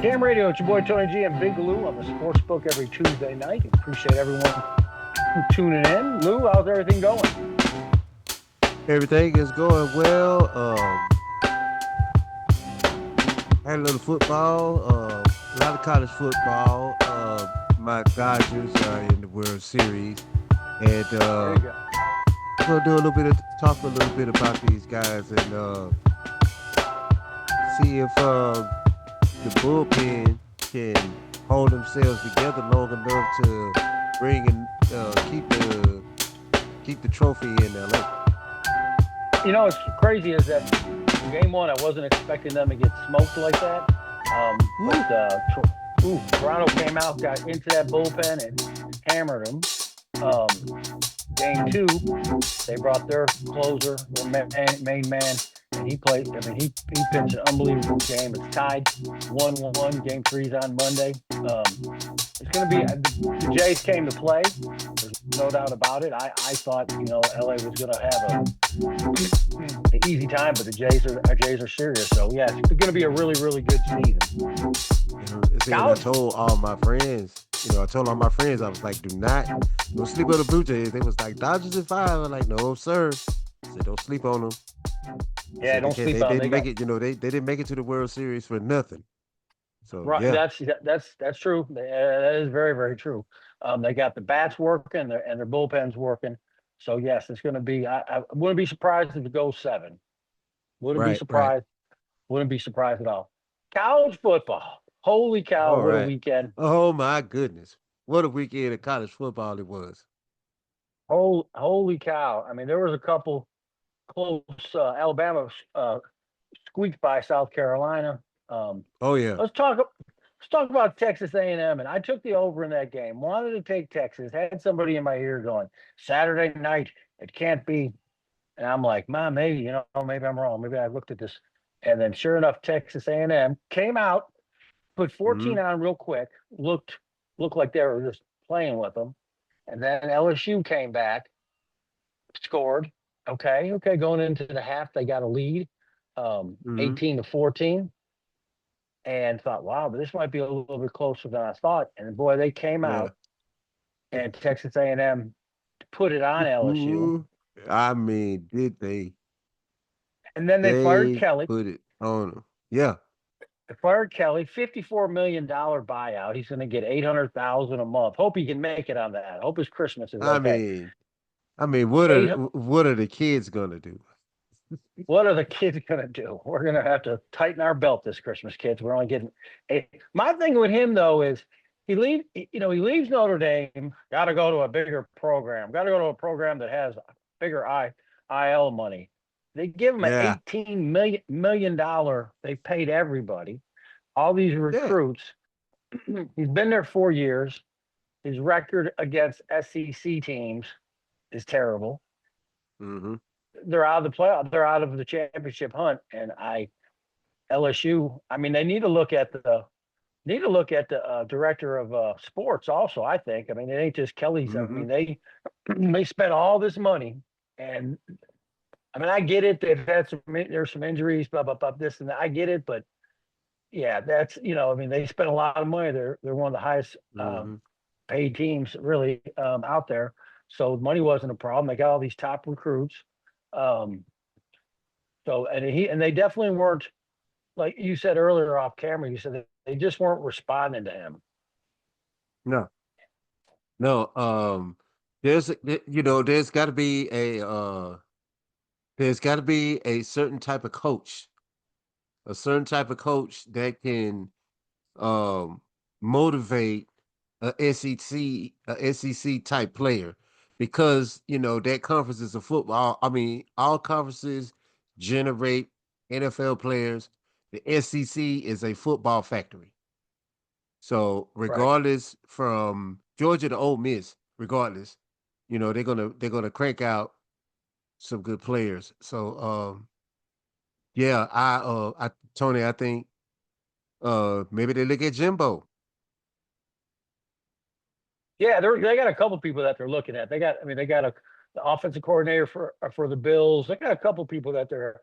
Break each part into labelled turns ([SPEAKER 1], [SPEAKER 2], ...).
[SPEAKER 1] Cam Radio, it's your boy Tony G and Big Lou on the Sports Book every Tuesday night. Appreciate everyone tuning in. Lou, how's everything going?
[SPEAKER 2] Everything is going well. Had a little football, a lot of college football. My Dodgers are in the World Series, and
[SPEAKER 1] There you go.
[SPEAKER 2] we're gonna do a little bit of talk a little bit about these guys and see if the bullpen can hold themselves together long enough to bring and keep the trophy in LA.
[SPEAKER 1] What's crazy is that game one, I wasn't expecting them to get smoked like that.
[SPEAKER 2] Woo.
[SPEAKER 1] Toronto came out, got into that bullpen, and hammered them. Um, Game two, they brought their closer, their main man, and he played. I mean, he pitched an unbelievable game. It's tied 1-1. Game three's on Monday. It's going to be the Jays came to play. There's no doubt about it. I thought LA was going to have an easy time, but the Jays are serious. So yeah, it's going to be a really really good season.
[SPEAKER 2] See, and I
[SPEAKER 1] College,
[SPEAKER 2] told all my friends, I told all my friends, I was like, don't sleep on the Blue Jays. They was like, Dodgers at five. I'm like, no, sir. I said, don't sleep on them. I
[SPEAKER 1] yeah,
[SPEAKER 2] said,
[SPEAKER 1] don't
[SPEAKER 2] because
[SPEAKER 1] sleep
[SPEAKER 2] they
[SPEAKER 1] on. They
[SPEAKER 2] didn't make
[SPEAKER 1] got
[SPEAKER 2] it, they didn't make it to the World Series for nothing. So,
[SPEAKER 1] right.
[SPEAKER 2] yeah.
[SPEAKER 1] That's true. That is very very true. They got the bats working, and their bullpens working. So yes, it's going to be. I wouldn't be surprised if it goes seven. Wouldn't be
[SPEAKER 2] Right, right.
[SPEAKER 1] surprised. Wouldn't be surprised at all. College football. Holy cow!
[SPEAKER 2] All
[SPEAKER 1] What a
[SPEAKER 2] right.
[SPEAKER 1] weekend.
[SPEAKER 2] Oh, my goodness. What a weekend of college football it was.
[SPEAKER 1] Holy cow! I mean, there was a couple close. Alabama squeaked by South Carolina. Um,
[SPEAKER 2] Oh, yeah.
[SPEAKER 1] let's talk. Let's talk about Texas A&M. And I took the over in that game. Wanted to take Texas. Had somebody in my ear going Saturday night. It can't be. And I'm like, Mom, maybe maybe I'm wrong. Maybe I looked at this. And then sure enough, Texas A&M came out, put
[SPEAKER 2] Mm-hmm.
[SPEAKER 1] 14 on real quick. Looked like they were just playing with them. And then LSU came back, scored. Okay. Going into the half, they got a lead,
[SPEAKER 2] Mm-hmm.
[SPEAKER 1] 18-14, and thought, wow, but this might be a little bit closer than I thought. And boy, they came
[SPEAKER 2] Yeah.
[SPEAKER 1] out, and Texas A&M put it on LSU,
[SPEAKER 2] Ooh, I mean, did they?
[SPEAKER 1] and then they fired
[SPEAKER 2] They
[SPEAKER 1] Kelly.
[SPEAKER 2] put it on them. Yeah.
[SPEAKER 1] They fired Kelly, $54 million buyout. He's going to get 800,000 a month. Hope he can make it on that. Hope his Christmas is
[SPEAKER 2] I
[SPEAKER 1] okay.
[SPEAKER 2] mean, I mean, what are
[SPEAKER 1] Eight.
[SPEAKER 2] what are the kids gonna do?
[SPEAKER 1] What are the kids going to do? We're going to have to tighten our belt this Christmas, kids. We're only getting eight. My thing with him though is he leaves Notre Dame, got to go to a bigger program, got to go to a program that has bigger IL money. They give him an
[SPEAKER 2] Yeah,
[SPEAKER 1] 18 million dollar. They paid everybody, all these
[SPEAKER 2] yeah.
[SPEAKER 1] recruits. He's been there 4 years. His record against SEC teams is terrible.
[SPEAKER 2] Mm-hmm.
[SPEAKER 1] They're out of the playoff. They're out of the championship hunt, and LSU. I mean, they need to look at the director of sports also. I think. I mean, it ain't just Kelly's. I
[SPEAKER 2] Mm-hmm.
[SPEAKER 1] mean, they they spent all this money, and I mean, I get it. They've had there's some injuries, blah blah blah, this and that. I get it, but yeah, that's I mean, they spent a lot of money. They're one of the highest
[SPEAKER 2] Mm-hmm.
[SPEAKER 1] paid teams really out there. So money wasn't a problem. They got all these top recruits. Um, and they definitely weren't, like you said earlier off camera. You said they just weren't responding to him.
[SPEAKER 2] No, no. There's got to be there's got to be a certain type of coach, that can um motivate a SEC type player, because that conference is a football. I mean, all conferences generate NFL players. The SEC is a football factory. So
[SPEAKER 1] Right.
[SPEAKER 2] regardless, from Georgia to Ole Miss, regardless, they're gonna crank out some good players. So yeah, Tony, I think maybe they look at Jimbo.
[SPEAKER 1] Yeah, they got a couple people that they're looking at. They got the offensive coordinator for the Bills. They got a couple people that they're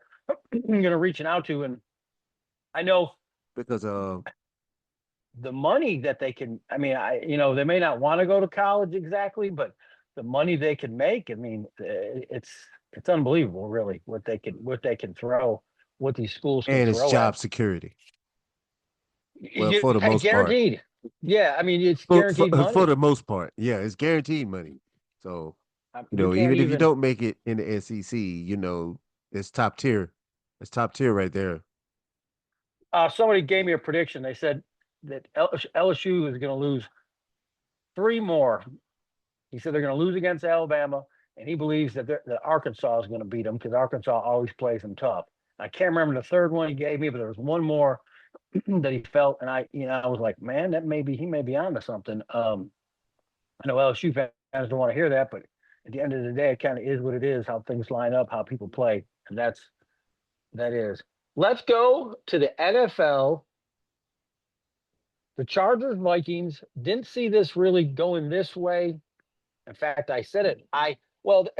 [SPEAKER 1] going to reaching out to, and I know
[SPEAKER 2] Because
[SPEAKER 1] the money that they can, I mean, they may not want to go to college exactly, but the money they can make, I mean, it's unbelievable, really, what they can throw, what these schools can
[SPEAKER 2] And it's
[SPEAKER 1] throw at.
[SPEAKER 2] job security. Well, for the
[SPEAKER 1] Hey,
[SPEAKER 2] most part.
[SPEAKER 1] guaranteed. Yeah, I mean, it's
[SPEAKER 2] For, for
[SPEAKER 1] guaranteed
[SPEAKER 2] for
[SPEAKER 1] money.
[SPEAKER 2] the most part, yeah, it's guaranteed money. So,
[SPEAKER 1] You can't
[SPEAKER 2] even if you
[SPEAKER 1] even.
[SPEAKER 2] don't make it in the SEC, it's top tier. It's top tier right there.
[SPEAKER 1] Somebody gave me a prediction. They said that LSU is going to lose three more. He said they're going to lose against Alabama, and he believes that Arkansas is going to beat them because Arkansas always plays them tough. I can't remember the third one he gave me, but there was one more that he felt, and I was like, man, he may be onto something. I know LSU fans don't want to hear that, but at the end of the day, it kind of is what it is. How things line up, how people play, and that is. Let's go to the NFL. The Chargers Vikings didn't see this really going this way. In fact, I said it. I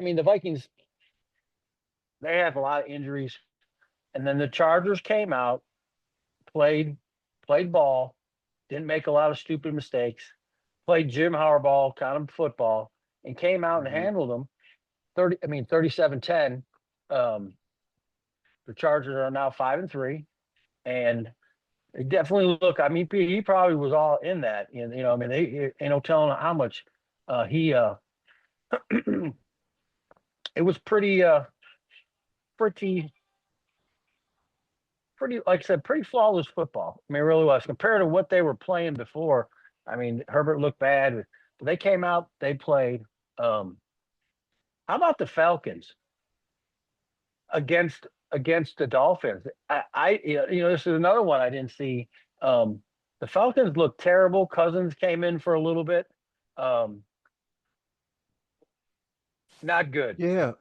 [SPEAKER 1] mean, the Vikings, they have a lot of injuries, and then the Chargers came out, played played ball, didn't make a lot of stupid mistakes, played Jim Harbaugh kind of football, and came out and
[SPEAKER 2] Mhm.
[SPEAKER 1] handled them 37-10. Um, the Chargers are now 5-3, and they definitely look. I mean, he probably was all in that. I mean, they ain't no telling how much he. It was pretty, pretty. Like I said, pretty flawless football. I mean, it really was compared to what they were playing before. I mean, Herbert looked bad, but they came out, they played. Um, how about the Falcons against the Dolphins? This is another one I didn't see. Um, the Falcons looked terrible. Cousins came in for a little bit. Um, not good.
[SPEAKER 2] Yeah,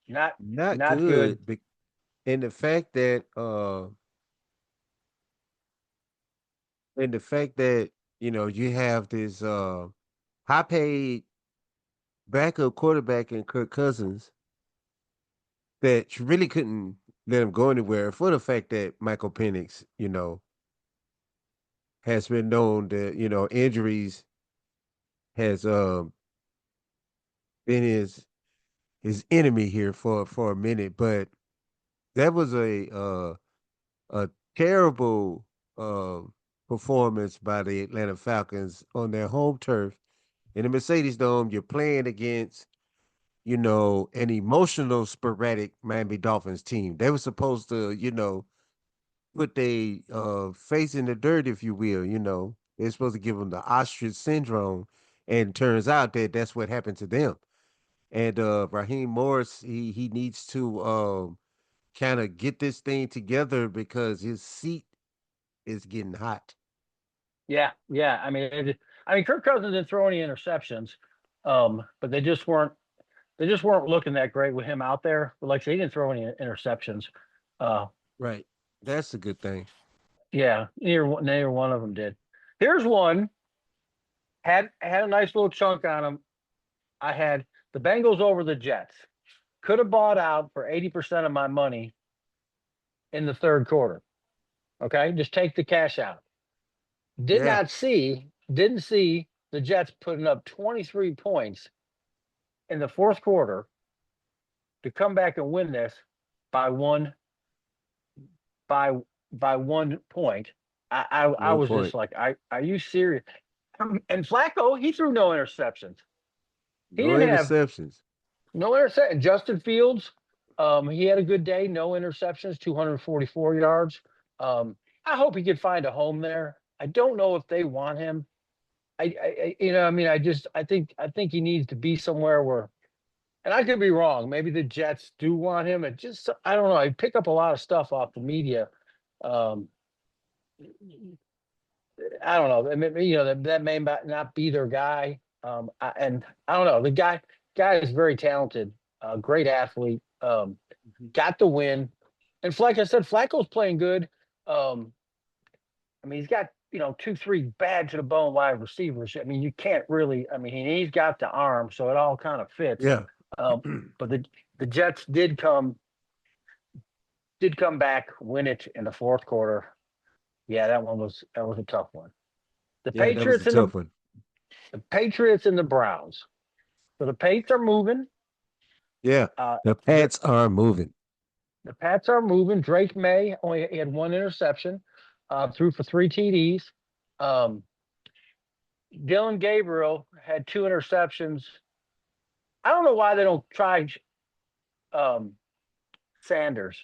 [SPEAKER 1] Not
[SPEAKER 2] not
[SPEAKER 1] not good.
[SPEAKER 2] good. And the fact that you have this high paid backup quarterback in Kirk Cousins that you really couldn't let him go anywhere for the fact that Michael Penix, has been known that, injuries has been his enemy here for a minute. But that was a terrible uh performance by the Atlanta Falcons on their home turf in the Mercedes Dome. You're playing against an emotional, sporadic Miami Dolphins team. They were supposed to, put their face in the dirt, if you will. They're supposed to give them the ostrich syndrome, and turns out that that's what happened to them. And Raheem Morris, he needs to kind of get this thing together because his seat is getting hot.
[SPEAKER 1] Yeah, yeah. I mean, Kirk Cousins didn't throw any interceptions, but they just weren't looking that great with him out there. But like I said, he didn't throw any interceptions. Uh,
[SPEAKER 2] Right. That's a good thing.
[SPEAKER 1] yeah, neither one of them did. Here's one had a nice little chunk on him. I had the Bengals over the Jets. Could have bought out for 80% of my money in the third quarter. Okay, just take the cash out.
[SPEAKER 2] Yeah.
[SPEAKER 1] Didn't see the Jets putting up 23 points in the fourth quarter to come back and win this by one by by 1 point. I
[SPEAKER 2] One
[SPEAKER 1] was just
[SPEAKER 2] point.
[SPEAKER 1] like, are you serious? And Flacco, he threw no interceptions. He
[SPEAKER 2] No
[SPEAKER 1] didn't have
[SPEAKER 2] interceptions.
[SPEAKER 1] no interception. Justin Fields, he had a good day, no interceptions, 244 yards. I hope he could find a home there. I don't know if they want him. I mean, I think he needs to be somewhere where, and I could be wrong. Maybe the Jets do want him. It just, I don't know. I pick up a lot of stuff off the media. Um, I don't know. I mean, that may not be their guy. And I don't know. The guy is very talented, great athlete.
[SPEAKER 2] Mhm.
[SPEAKER 1] Got the win, and like I said, Flacco's playing good. Um, I mean, he's got 2, 3 bad to the bone wide receivers. I mean, you can't really. I mean, he's got the arm, so it all kind of fits.
[SPEAKER 2] Yeah.
[SPEAKER 1] Um, but the Jets did come back, win it in the fourth quarter. Yeah, that was a tough one. The
[SPEAKER 2] Yeah, that was
[SPEAKER 1] Patriots
[SPEAKER 2] a
[SPEAKER 1] and the
[SPEAKER 2] tough one.
[SPEAKER 1] the Patriots and the Browns. So the Patriots are moving.
[SPEAKER 2] Yeah,
[SPEAKER 1] Uh,
[SPEAKER 2] the
[SPEAKER 1] the
[SPEAKER 2] Pats are moving.
[SPEAKER 1] the Pats are moving. Drake May only had one interception, threw for three TDs. Um, Dylan Gabriel had two interceptions. I don't know why they don't try um, Sanders.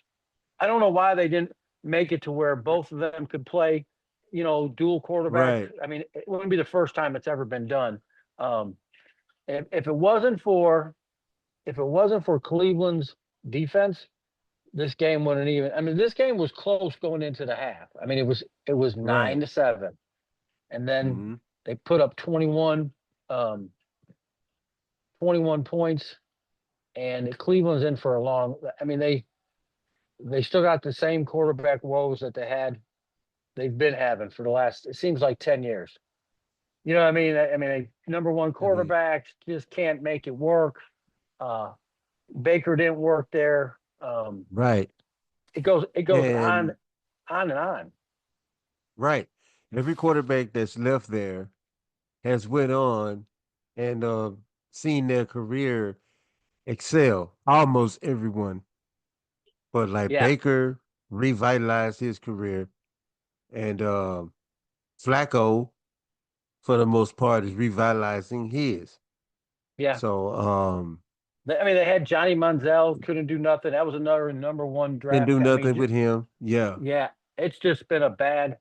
[SPEAKER 1] I don't know why they didn't make it to where both of them could play, dual quarterback.
[SPEAKER 2] Right,
[SPEAKER 1] I mean, it wouldn't be the first time it's ever been done. Um, if it wasn't for Cleveland's defense, this game wouldn't even. I mean, this game was close going into the half. I mean, it was nine
[SPEAKER 2] right.
[SPEAKER 1] to seven, and then
[SPEAKER 2] Hmm.
[SPEAKER 1] they put up um, 21 points, and Cleveland's in for a long. I mean, they still got the same quarterback woes that they've been having for the last. It seems like 10 years. You know what I mean? Number one
[SPEAKER 2] I mean,
[SPEAKER 1] quarterbacks just can't make it work. Uh, Baker didn't work there.
[SPEAKER 2] right.
[SPEAKER 1] It goes
[SPEAKER 2] And
[SPEAKER 1] on and on.
[SPEAKER 2] right. Every quarterback that's left there has went on and seen their career excel. Almost everyone. But like
[SPEAKER 1] Yeah,
[SPEAKER 2] Baker revitalized his career and Flacco, for the most part, is revitalizing his.
[SPEAKER 1] yeah.
[SPEAKER 2] So
[SPEAKER 1] They had Johnny Manziel, couldn't do nothing. That was another number one
[SPEAKER 2] didn't
[SPEAKER 1] draft.
[SPEAKER 2] do
[SPEAKER 1] I mean,
[SPEAKER 2] nothing with him. Yeah.
[SPEAKER 1] yeah, it's just been a bad.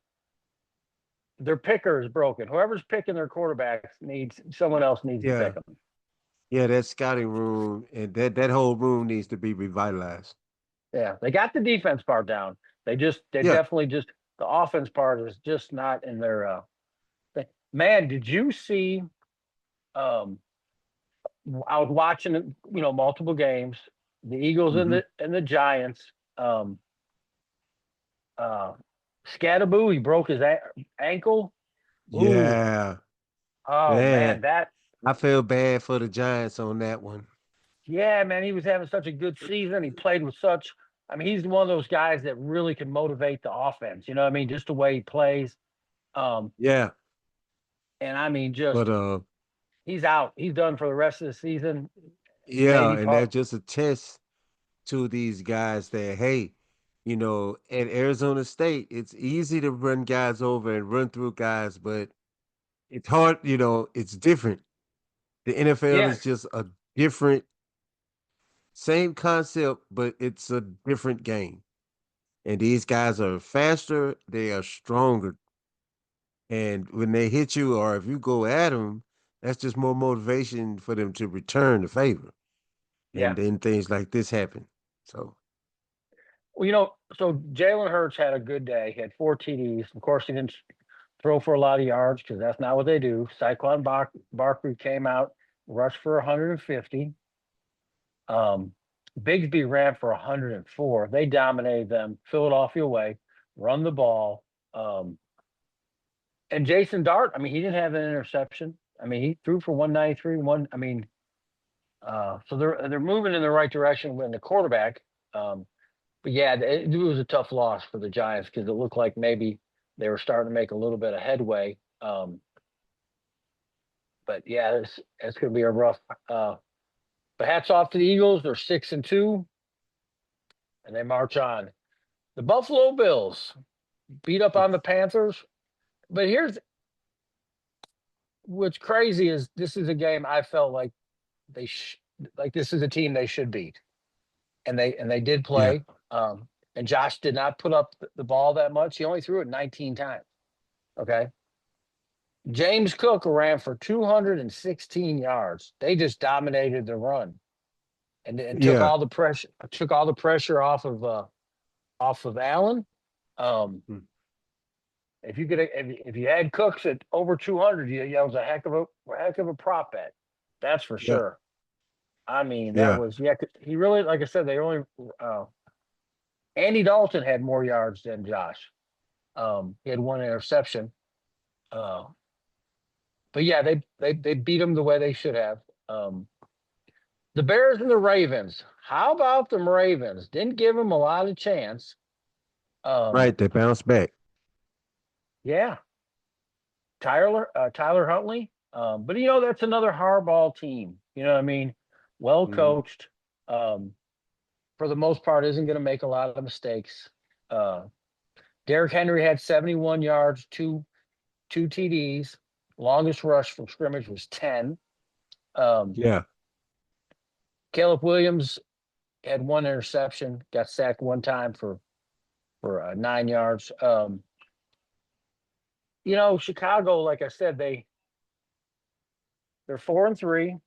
[SPEAKER 1] Their picker is broken. Whoever's picking their quarterbacks needs someone else needs to pick
[SPEAKER 2] Yeah.
[SPEAKER 1] them.
[SPEAKER 2] Yeah, that scouting room and that whole room needs to be revitalized.
[SPEAKER 1] Yeah, they got the defense part down. They
[SPEAKER 2] Yeah.
[SPEAKER 1] definitely just the offense part is just not in their thing. Man, did you see? Um, I was watching multiple games. The Eagles and
[SPEAKER 2] Hmm.
[SPEAKER 1] the Giants. Uh, Scatterboo, he broke his ankle. Ooh,
[SPEAKER 2] Yeah.
[SPEAKER 1] oh man,
[SPEAKER 2] Man,
[SPEAKER 1] that
[SPEAKER 2] I feel bad for the Giants on that one.
[SPEAKER 1] yeah, man, he was having such a good season. He played with such. I mean, he's one of those guys that really can motivate the offense. You know what I mean? Just the way he plays. Um,
[SPEAKER 2] Yeah.
[SPEAKER 1] and I mean,
[SPEAKER 2] But
[SPEAKER 1] just he's out. He's done for the rest of the season.
[SPEAKER 2] yeah,
[SPEAKER 1] Maybe
[SPEAKER 2] and
[SPEAKER 1] part.
[SPEAKER 2] that's just a test to these guys that, hey, at Arizona State, it's easy to run guys over and run through guys, but it's hard, it's different. The NFL
[SPEAKER 1] Yeah,
[SPEAKER 2] is just a different, same concept, but it's a different game. And these guys are faster, they are stronger. And when they hit you, or if you go at them, that's just more motivation for them to return the favor.
[SPEAKER 1] yeah.
[SPEAKER 2] And then things like this happen. So,
[SPEAKER 1] Well, so Jalen Hurts had a good day. He had four TDs. Of course, he didn't throw for a lot of yards because that's not what they do. Barkley came out, rushed for 150. Um, Bigsby ran for 104. They dominated them Philadelphia way, run the ball. Um, and Jason Dart, I mean, he didn't have an interception. I mean, he threw for 193. I mean, so they're moving in the right direction with the quarterback. Um, but yeah, it was a tough loss for the Giants because it looked like maybe they were starting to make a little bit of headway. But yeah, it's going to be a rough. Uh, but hats off to the Eagles. They're 6-2, and they march on. The Buffalo Bills beat up on the Panthers. But here's what's crazy is this is a game I felt like they like this is a team they should beat, and they did
[SPEAKER 2] yeah,
[SPEAKER 1] play. And Josh did not put up the ball that much. He only threw it 19 times. Okay. James Cook ran for 216 yards. They just dominated the run and
[SPEAKER 2] yeah.
[SPEAKER 1] took all the pressure off of Allen. Um,
[SPEAKER 2] Mm,
[SPEAKER 1] if you had Cooks at over 200, that was a heck of a prop bet. That's for
[SPEAKER 2] yeah,
[SPEAKER 1] sure. I mean, that
[SPEAKER 2] yeah,
[SPEAKER 1] was yeah. He really, like I said, they only uh, Andy Dalton had more yards than Josh. He had one interception. Uh, but yeah, they beat him the way they should have. Um, the Bears and the Ravens. How about them Ravens? Didn't give them a lot of chance. Um,
[SPEAKER 2] right. They bounce back.
[SPEAKER 1] Yeah, Tyler Huntley. But that's another hardball team. You know what I mean? Well
[SPEAKER 2] Mhm.
[SPEAKER 1] coached. Um, for the most part, isn't going to make a lot of mistakes. Uh, Derrick Henry had 71 yards, two TDs. Longest rush from scrimmage was 10. Um,
[SPEAKER 2] Yeah,
[SPEAKER 1] Caleb Williams had one interception, got sacked one time for 9 yards. Chicago, like I said, they're 4-3.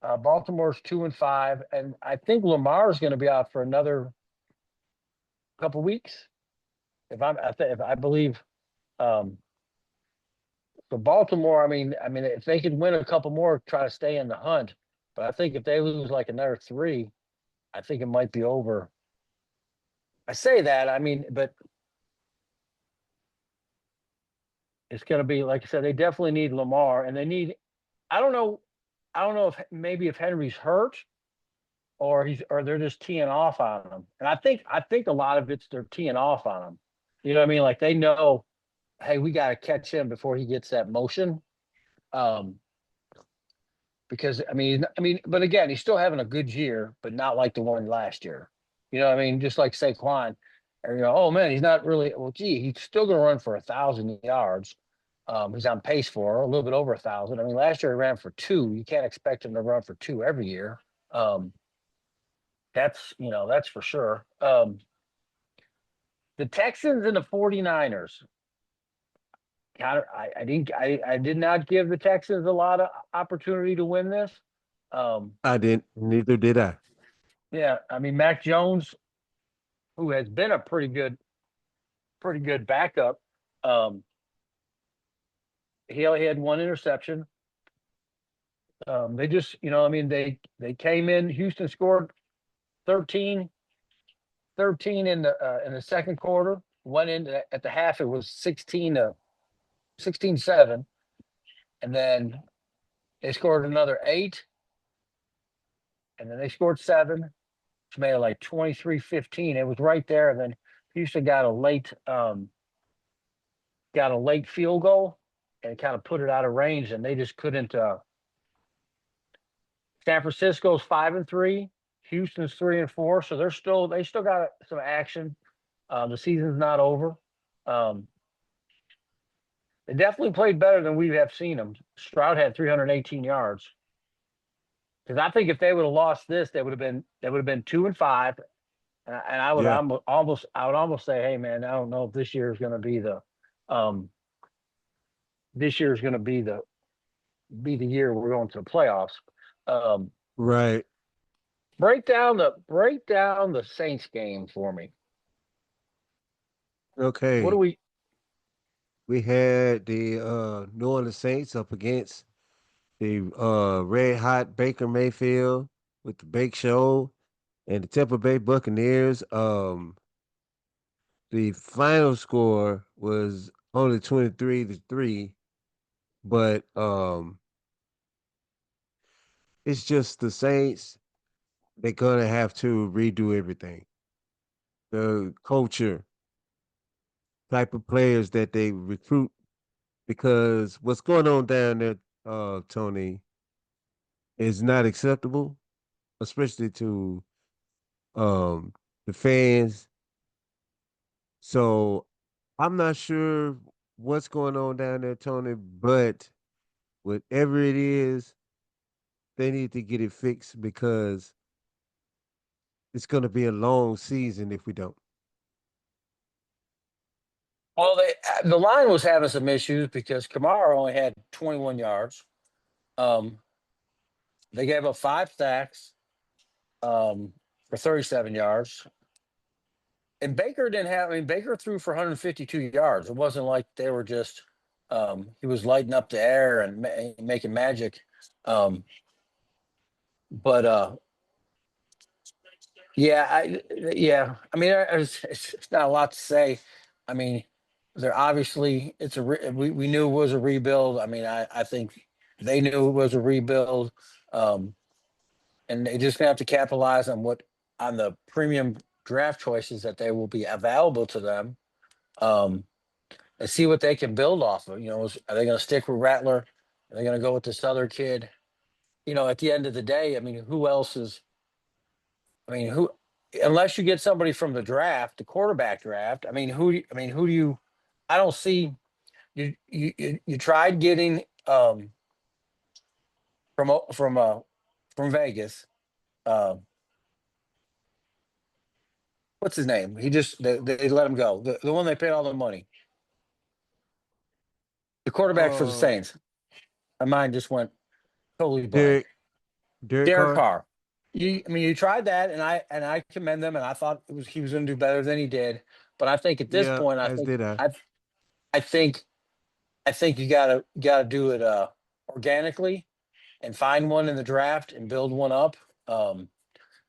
[SPEAKER 1] Baltimore's 2-5, and I think Lamar is going to be out for another couple weeks. If I believe, um, for Baltimore, I mean, if they could win a couple more, try to stay in the hunt. But I think if they lose like another three, I think it might be over. I say that, I mean, but it's going to be like I said. They definitely need Lamar, and they need. I don't know. I don't know if maybe if Henry's hurt or they're just teeing off on him. And I think a lot of it's they're teeing off on him. You know what I mean? Like they know, hey, we got to catch him before he gets that motion. Um, because but again, he's still having a good year, but not like the one last year. You know what I mean? Just like Saquon, or oh man, he's not really. Well, gee, he's still going to run for 1,000 yards. He's on pace for a little bit over 1,000. I mean, last year he ran for two. You can't expect him to run for two every year. Um, that's for sure. The Texans and the 49ers. I did not give the Texans a lot of opportunity to win this. Um,
[SPEAKER 2] I didn't. Neither did I.
[SPEAKER 1] yeah, I mean Mac Jones, who has been a pretty good backup. Um, he only had one interception. They just, I mean, they came in. Houston scored 13, 13 in the second quarter. Went in at the half. It was 16-7, and then they scored another eight, and then they scored seven, which made it like 23-15. It was right there. And then Houston got a late field goal and kind of put it out of range, and they just couldn't. San Francisco's 5-3, Houston's 3-4, so they still got some action. The season's not over. Um, they definitely played better than we have seen them. Stroud had 318 yards. Because I think if they would have lost this, they would have been 2-5, and I would
[SPEAKER 2] Yeah,
[SPEAKER 1] almost say, hey man, I don't know if this year is going to be um, this year is going to be the year we're going to the playoffs. Um,
[SPEAKER 2] right.
[SPEAKER 1] break down the Saints game for me. What do
[SPEAKER 2] Okay.
[SPEAKER 1] we?
[SPEAKER 2] We had the New Orleans Saints up against the red hot Baker Mayfield with the Bake Show and the Tampa Bay Buccaneers. The final score was only 23-3, but it's just the Saints. They're gonna have to redo everything. The culture, type of players that they recruit, because what's going on down there, Tony, is not acceptable, especially to um the fans. So I'm not sure what's going on down there, Tony, but whatever it is, they need to get it fixed because it's going to be a long season if we don't.
[SPEAKER 1] Well, the line was having some issues because Kamara only had 21 yards. Um, they gave up five sacks um, for 37 yards, and Baker didn't have. I mean, Baker threw for 152 yards. It wasn't like they were just he was lighting up the air and making magic. Um, but Yeah, yeah. I mean, it's not a lot to say. I mean, they're obviously we knew it was a rebuild. I mean, I think they knew it was a rebuild, um, and they just gonna have to capitalize on the premium draft choices that they will be available to them. Um, and see what they can build off of. Are they going to stick with Rattler? Are they going to go with this other kid? At the end of the day, I mean, who else is? I mean, who? Unless you get somebody from the draft, the quarterback draft. I mean, who do you? I don't see. You tried getting from Vegas. Um, what's his name? They let him go. The one they paid all the money. The quarterback for the
[SPEAKER 2] Uh,
[SPEAKER 1] Saints. My mind just went totally blank.
[SPEAKER 2] Derek
[SPEAKER 1] Derek
[SPEAKER 2] Carr.
[SPEAKER 1] Carr. You tried that, and I commend them, and I thought he was going to do better than he did. But I think at this
[SPEAKER 2] Yeah,
[SPEAKER 1] point,
[SPEAKER 2] as did I.
[SPEAKER 1] I think you gotta do it organically and find one in the draft and build one up.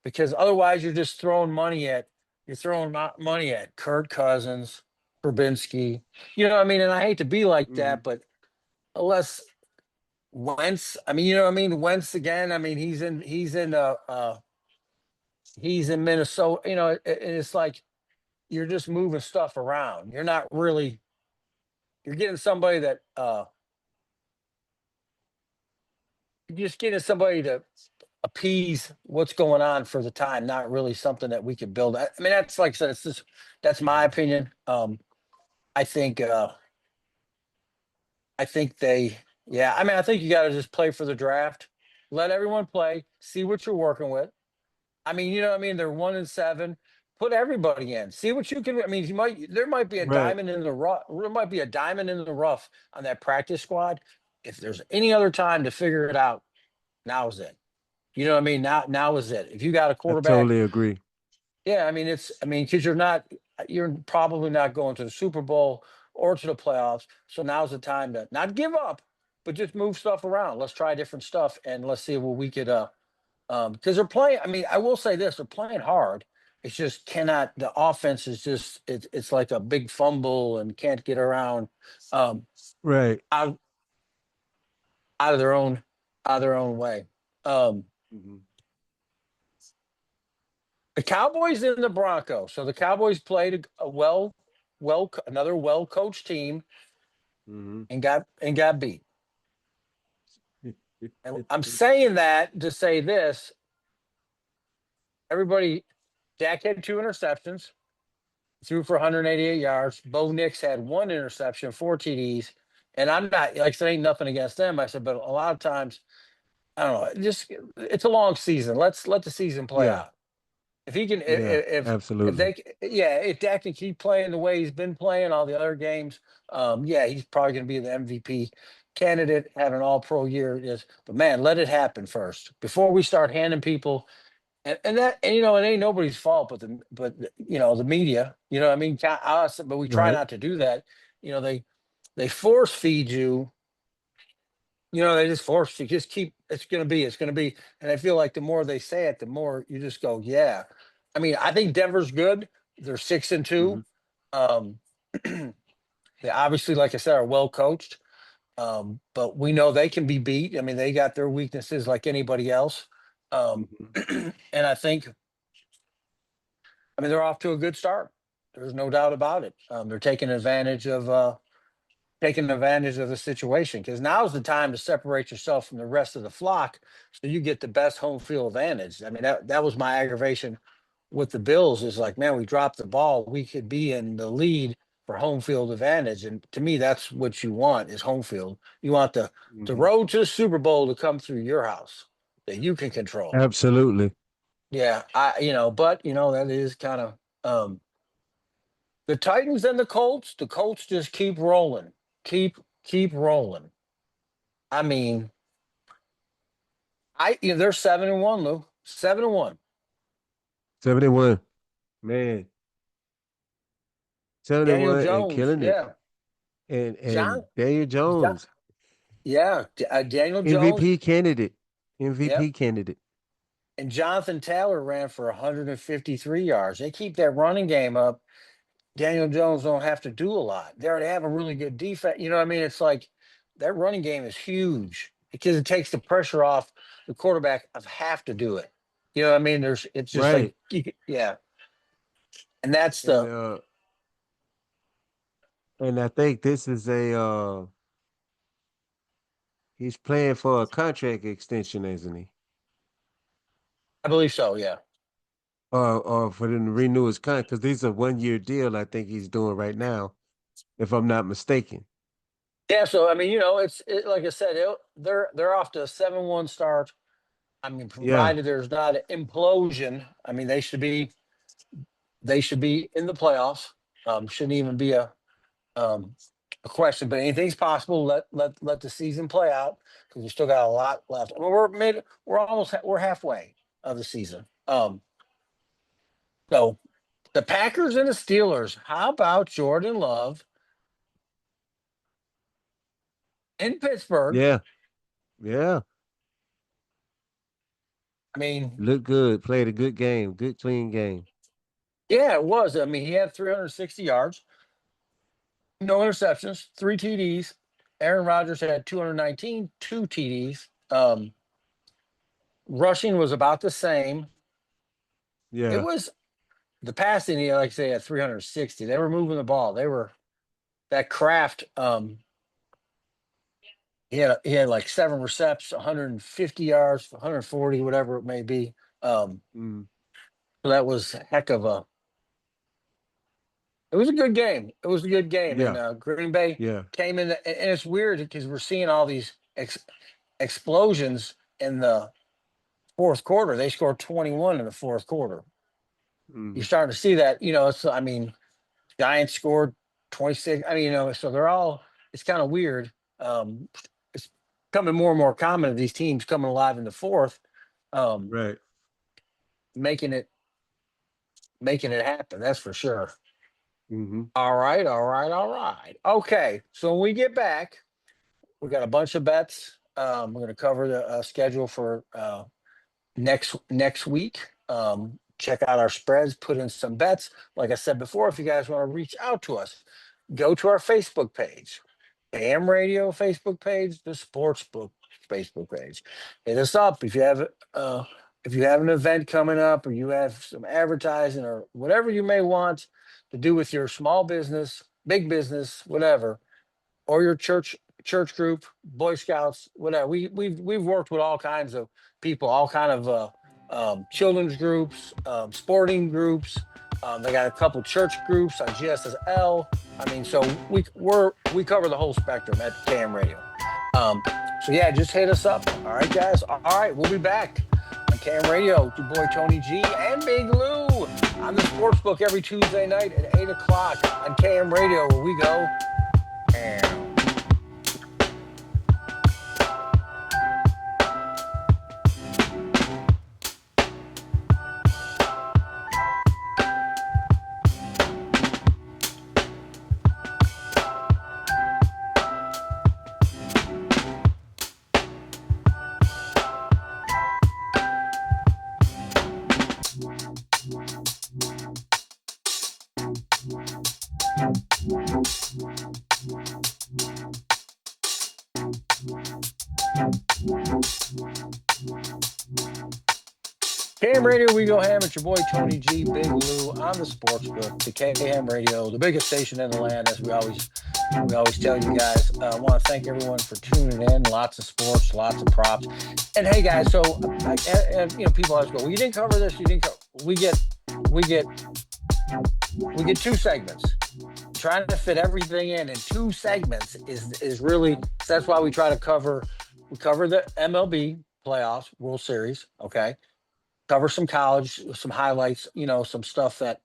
[SPEAKER 1] Because otherwise you're just throwing money at Kirk Cousins, Trubinsky. You know what I mean? And I hate to be like
[SPEAKER 2] Hmm.
[SPEAKER 1] that, but unless Wentz, I mean, you know what I mean? Wentz again. I mean, he's in Minnesota. And it's like you're just moving stuff around. You're not really. You're getting somebody that you're just getting somebody to appease what's going on for the time, not really something that we could build. I mean, that's like I said, that's my opinion. I think I think they yeah, I mean, I think you gotta just play for the draft. Let everyone play, see what you're working with. I mean, you know what I mean? They're 1-7. Put everybody in. See what you can. I mean, there might be a
[SPEAKER 2] Right.
[SPEAKER 1] diamond in the rough. There might be a diamond in the rough on that practice squad. If there's any other time to figure it out, now is it. You know what I mean? Now is it. If you got a
[SPEAKER 2] I
[SPEAKER 1] quarterback,
[SPEAKER 2] totally agree.
[SPEAKER 1] yeah, I mean, because you're probably not going to the Super Bowl or to the playoffs. So now's the time to not give up, but just move stuff around. Let's try different stuff and let's see what we could because they're playing. I mean, I will say this: they're playing hard. It's just cannot. The offense is just it's like a big fumble and can't get around um,
[SPEAKER 2] Right.
[SPEAKER 1] out out of their own way. Um,
[SPEAKER 2] Hmm.
[SPEAKER 1] the Cowboys and the Broncos. So the Cowboys played another well coached team
[SPEAKER 2] Hmm.
[SPEAKER 1] and got beat. And I'm saying that to say this: everybody, Dak had 2 interceptions, threw for 188 yards. Bo Nix had 1 interception, 4 TDs. And I'm not like I said, ain't nothing against them. I said, but a lot of times, I don't know, it's a long season. Let's let the season play
[SPEAKER 2] Yeah.
[SPEAKER 1] out. If he can,
[SPEAKER 2] Yeah.
[SPEAKER 1] if
[SPEAKER 2] Absolutely.
[SPEAKER 1] they, yeah, if Dak can keep playing the way he's been playing all the other games, yeah, he's probably going to be the MVP candidate, have an All Pro year. Is but man, let it happen first before we start handing people. And it ain't nobody's fault, but the media, I mean, us, but we try
[SPEAKER 2] Right.
[SPEAKER 1] not to do that. They force feed you. They just force you. Just keep. It's gonna be. And I feel like the more they say it, the more you just go, yeah. I mean, I think Denver's good. They're 6-2.
[SPEAKER 2] Hmm.
[SPEAKER 1] Um, they obviously, like I said, are well coached. But we know they can be beat. I mean, they got their weaknesses like anybody else. Um,
[SPEAKER 2] Hmm.
[SPEAKER 1] and I mean, they're off to a good start. There's no doubt about it. They're taking advantage of the situation because now's the time to separate yourself from the rest of the flock, so you get the best home field advantage. I mean, that was my aggravation with the Bills. Is like, man, we dropped the ball. We could be in the lead for home field advantage, and to me, that's what you want is home field. You want the
[SPEAKER 2] Hmm.
[SPEAKER 1] road to the Super Bowl to come through your house that you can control.
[SPEAKER 2] Absolutely.
[SPEAKER 1] Yeah, but that is kind of the Titans and the Colts. The Colts just keep rolling, keep rolling. I mean, they're 7-1, Lou. 7-1.
[SPEAKER 2] 71. Man.
[SPEAKER 1] Daniel
[SPEAKER 2] 71 and
[SPEAKER 1] Jones,
[SPEAKER 2] killing it.
[SPEAKER 1] yeah,
[SPEAKER 2] And
[SPEAKER 1] John,
[SPEAKER 2] Daniel
[SPEAKER 1] John
[SPEAKER 2] Jones,
[SPEAKER 1] yeah, Daniel Jones,
[SPEAKER 2] MVP candidate.
[SPEAKER 1] yep,
[SPEAKER 2] MVP candidate.
[SPEAKER 1] and Jonathan Taylor ran for 153 yards. They keep that running game up. Daniel Jones don't have to do a lot. They already have a really good defense. You know what I mean? It's like that running game is huge because it takes the pressure off the quarterback of have to do it. You know what I mean? It's just like,
[SPEAKER 2] Right.
[SPEAKER 1] yeah. And that's
[SPEAKER 2] And
[SPEAKER 1] the,
[SPEAKER 2] And I think this is a he's playing for a contract extension, isn't he?
[SPEAKER 1] I believe so. Yeah.
[SPEAKER 2] Or for them to renew his contract because these are 1 year deal. I think he's doing right now, if I'm not mistaken.
[SPEAKER 1] Yeah. So I mean, like I said, they're off to a 7-1 start. I mean,
[SPEAKER 2] Yeah.
[SPEAKER 1] provided there's not an implosion, I mean, they should be in the playoffs. Shouldn't even be um, a question, but anything's possible. Let the season play out because we still got a lot left. I mean, we're halfway of the season. So the Packers and the Steelers. How about Jordan Love in Pittsburgh?
[SPEAKER 2] Yeah. Yeah.
[SPEAKER 1] I mean,
[SPEAKER 2] Look good. Played a good game. Good clean game.
[SPEAKER 1] yeah, it was. I mean, he had 360 yards, no interceptions, 3 TDs. Aaron Rodgers had 219, 2 TDs. Rushing was about the same. It
[SPEAKER 2] Yeah.
[SPEAKER 1] was the passing, like I say, at 360. They were moving the ball. They were that Kraft. He had like 7 receptions, 150 yards, 140, whatever it may be. Um,
[SPEAKER 2] Mm.
[SPEAKER 1] so that was a heck of a. It was a good game. It was a good game, and
[SPEAKER 2] Yeah.
[SPEAKER 1] Green Bay
[SPEAKER 2] Yeah.
[SPEAKER 1] came in, and it's weird because we're seeing all these explosions in the fourth quarter. They scored 21 in the fourth quarter. You're
[SPEAKER 2] Mm.
[SPEAKER 1] starting to see that. It's I mean, Giants scored 26. I mean, so they're all. It's kind of weird. It's becoming more and more common of these teams coming alive in the fourth, um,
[SPEAKER 2] Right.
[SPEAKER 1] making it making it happen. That's for sure.
[SPEAKER 2] Mm-hmm.
[SPEAKER 1] All right, all right, all right. Okay, so when we get back, we got a bunch of bets. We're going to cover the schedule for next week. Check out our spreads, put in some bets. Like I said before, if you guys want to reach out to us, go to our Facebook page, AM Radio Facebook page, the Sportsbook Facebook page. Hit us up if you have an event coming up, or you have some advertising, or whatever you may want to do with your small business, big business, whatever, or your church group, Boy Scouts, whatever. We've worked with all kinds of people, all kind of children's groups, sporting groups. They got a couple church groups on GSSL. I mean, so we cover the whole spectrum at Cam Radio. So yeah, just hit us up. All right, guys. All right, we'll be back on Cam Radio with your boy Tony G and Big Lou on the Sportsbook every Tuesday night at 8 o'clock on Cam Radio, where we go. KM Radio, we go ham. It's your boy Tony G, Big Lou on the Sportsbook, the KM Radio, the biggest station in the land, as we always tell you guys. I want to thank everyone for tuning in. Lots of sports, lots of props, and hey guys, so people always go, well, you didn't cover this, you didn't cover. We get 2 segments. Trying to fit everything in 2 segments is really, that's why we try to cover. We cover the MLB playoffs, World Series, okay, cover some college, some highlights, some stuff that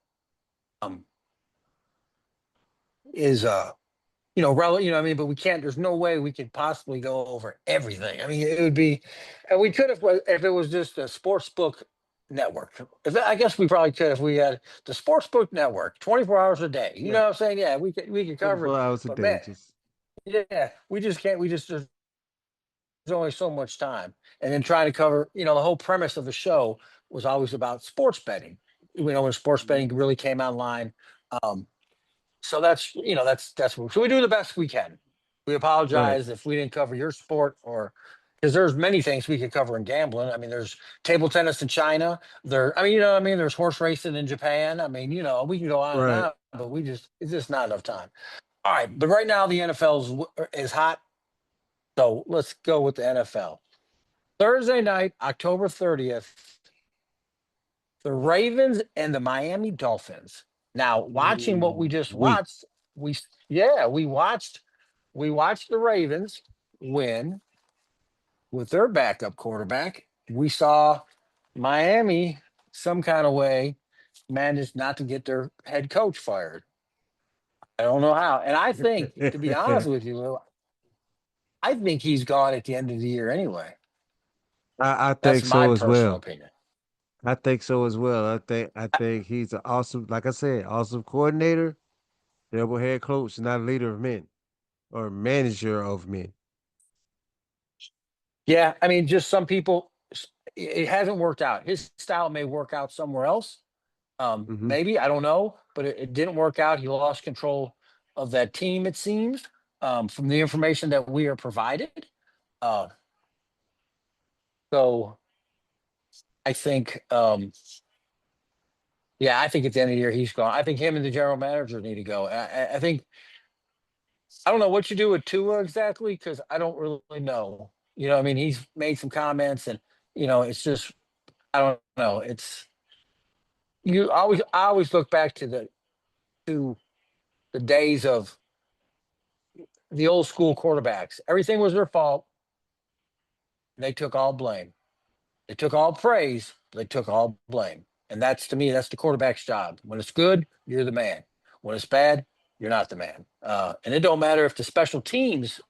[SPEAKER 1] um is relevant, what I mean, but we can't, there's no way we could possibly go over everything. I mean, it would be, and we could if it was just a sports book network. I guess we probably could if we had the sports book network 24 hours a day. You
[SPEAKER 2] Yeah.
[SPEAKER 1] know what I'm saying? Yeah, we could cover it.
[SPEAKER 2] 24 hours a
[SPEAKER 1] But
[SPEAKER 2] day.
[SPEAKER 1] man,
[SPEAKER 2] Just
[SPEAKER 1] yeah, we just can't. There's only so much time. And then trying to cover, the whole premise of the show was always about sports betting. When sports betting really came online. Um, so so we do the best we can. We
[SPEAKER 2] right.
[SPEAKER 1] apologize if we didn't cover your sport, or because there's many things we could cover in gambling. I mean, there's table tennis in China. I mean, there's horse racing in Japan. I mean, we can go on and
[SPEAKER 2] Right.
[SPEAKER 1] on, but it's just not enough time. All right, but right now the NFL is hot, so let's go with the NFL. Thursday night, October 30th, the Ravens and the Miami Dolphins. Now, watching what we
[SPEAKER 2] Ooh,
[SPEAKER 1] just
[SPEAKER 2] we.
[SPEAKER 1] watched, we watched the Ravens win with their backup quarterback. We saw Miami some kind of way managed not to get their head coach fired. I don't know how. And I think, to be honest with you, Lou, I think he's gone at the end of the year anyway.
[SPEAKER 2] I
[SPEAKER 1] That's
[SPEAKER 2] think
[SPEAKER 1] my
[SPEAKER 2] so as
[SPEAKER 1] personal
[SPEAKER 2] well.
[SPEAKER 1] opinion.
[SPEAKER 2] I think so as well. I think he's an awesome, like I said, awesome coordinator, double head coach, not a leader of men or manager of men.
[SPEAKER 1] Yeah, I mean, just some people, it hasn't worked out. His style may work out somewhere else.
[SPEAKER 2] Hmm.
[SPEAKER 1] Maybe, I don't know, but it didn't work out. He lost control of that team, it seems, from the information that we are provided. Uh, so I think, yeah, I think at the end of the year he's gone. I think him and the general manager need to go. I think I don't know what you do with Tua exactly because I don't really know. I mean, he's made some comments, and it's just I don't know. I always look back to the days of the old school quarterbacks. Everything was their fault. And they took all blame. They took all praise, but they took all blame. And that's, to me, that's the quarterback's job. When it's good, you're the man. When it's bad, you're not the man. And it don't matter if the special teams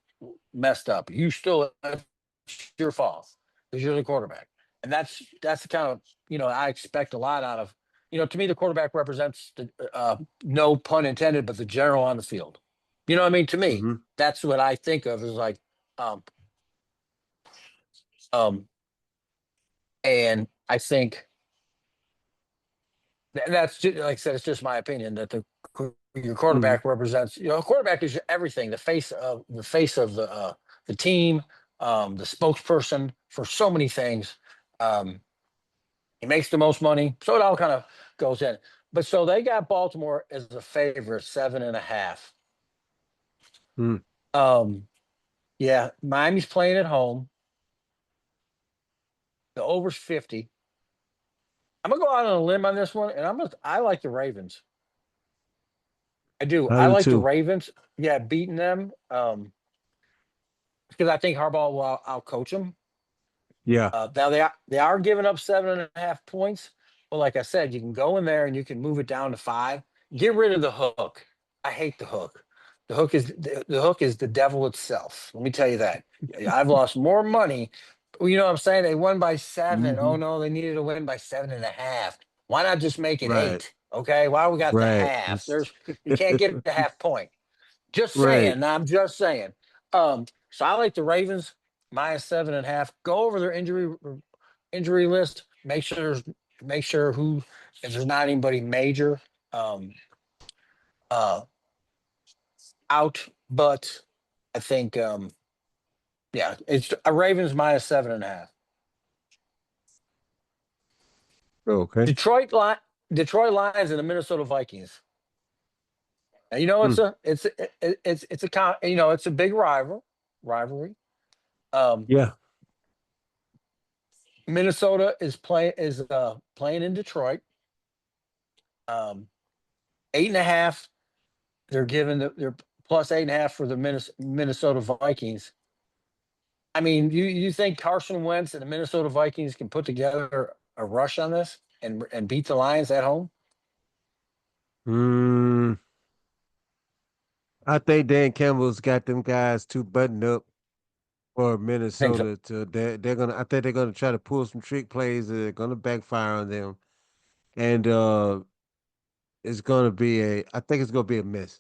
[SPEAKER 1] messed up. You still, it's your fault because you're the quarterback. And that's the kind of I expect a lot out of. To me, the quarterback represents the no pun intended, but the general on the field. You know what I mean? To me,
[SPEAKER 2] Hmm.
[SPEAKER 1] that's what I think of as like, um, um, and I think and that's just, like I said, it's just my opinion that your
[SPEAKER 2] Hmm.
[SPEAKER 1] quarterback represents. A quarterback is everything. The face of the team, the spokesperson for so many things. Um, he makes the most money, so it all kind of goes in. But so they got Baltimore as a favorite, 7.5.
[SPEAKER 2] Hmm.
[SPEAKER 1] Yeah, Miami's playing at home. The over's 50. I'm gonna go out on a limb on this one, and I like the Ravens. I do.
[SPEAKER 2] I
[SPEAKER 1] I
[SPEAKER 2] do
[SPEAKER 1] like the
[SPEAKER 2] too.
[SPEAKER 1] Ravens. Yeah, beating them. Because I think Harbaugh will outcoach them.
[SPEAKER 2] Yeah.
[SPEAKER 1] Now they are giving up 7.5 points, but like I said, you can go in there and you can move it down to 5. Get rid of the hook. I hate the hook. The hook is the devil itself. Let me tell you that. I've lost more money. Well, you know what I'm saying? They won by 7. Oh
[SPEAKER 2] Hmm.
[SPEAKER 1] no, they needed to win by 7.5. Why not just make it
[SPEAKER 2] Right.
[SPEAKER 1] 8? Okay, why we got the
[SPEAKER 2] Right.
[SPEAKER 1] half? You can't get the half point. Just
[SPEAKER 2] Right.
[SPEAKER 1] saying. I'm just saying. So I like the Ravens -7.5. Go over their injury list. Make sure who if there's not anybody major um, uh, out. But I think yeah, it's a Ravens -7.5.
[SPEAKER 2] Okay.
[SPEAKER 1] Detroit Detroit Lions and the Minnesota Vikings. Now,
[SPEAKER 2] Hmm.
[SPEAKER 1] it's a big rivalry. Um,
[SPEAKER 2] Yeah.
[SPEAKER 1] Minnesota is playing in Detroit. 8.5. They're giving they're +8.5 for the Minnesota Vikings. I mean, you think Carson Wentz and the Minnesota Vikings can put together a rush on this and beat the Lions at home?
[SPEAKER 2] Mm, I think Dan Campbell's got them guys too buttoned up for
[SPEAKER 1] I think so.
[SPEAKER 2] Minnesota to they're gonna I think they're gonna try to pull some trick plays that are gonna backfire on them. And it's gonna be a I think it's gonna be a mess.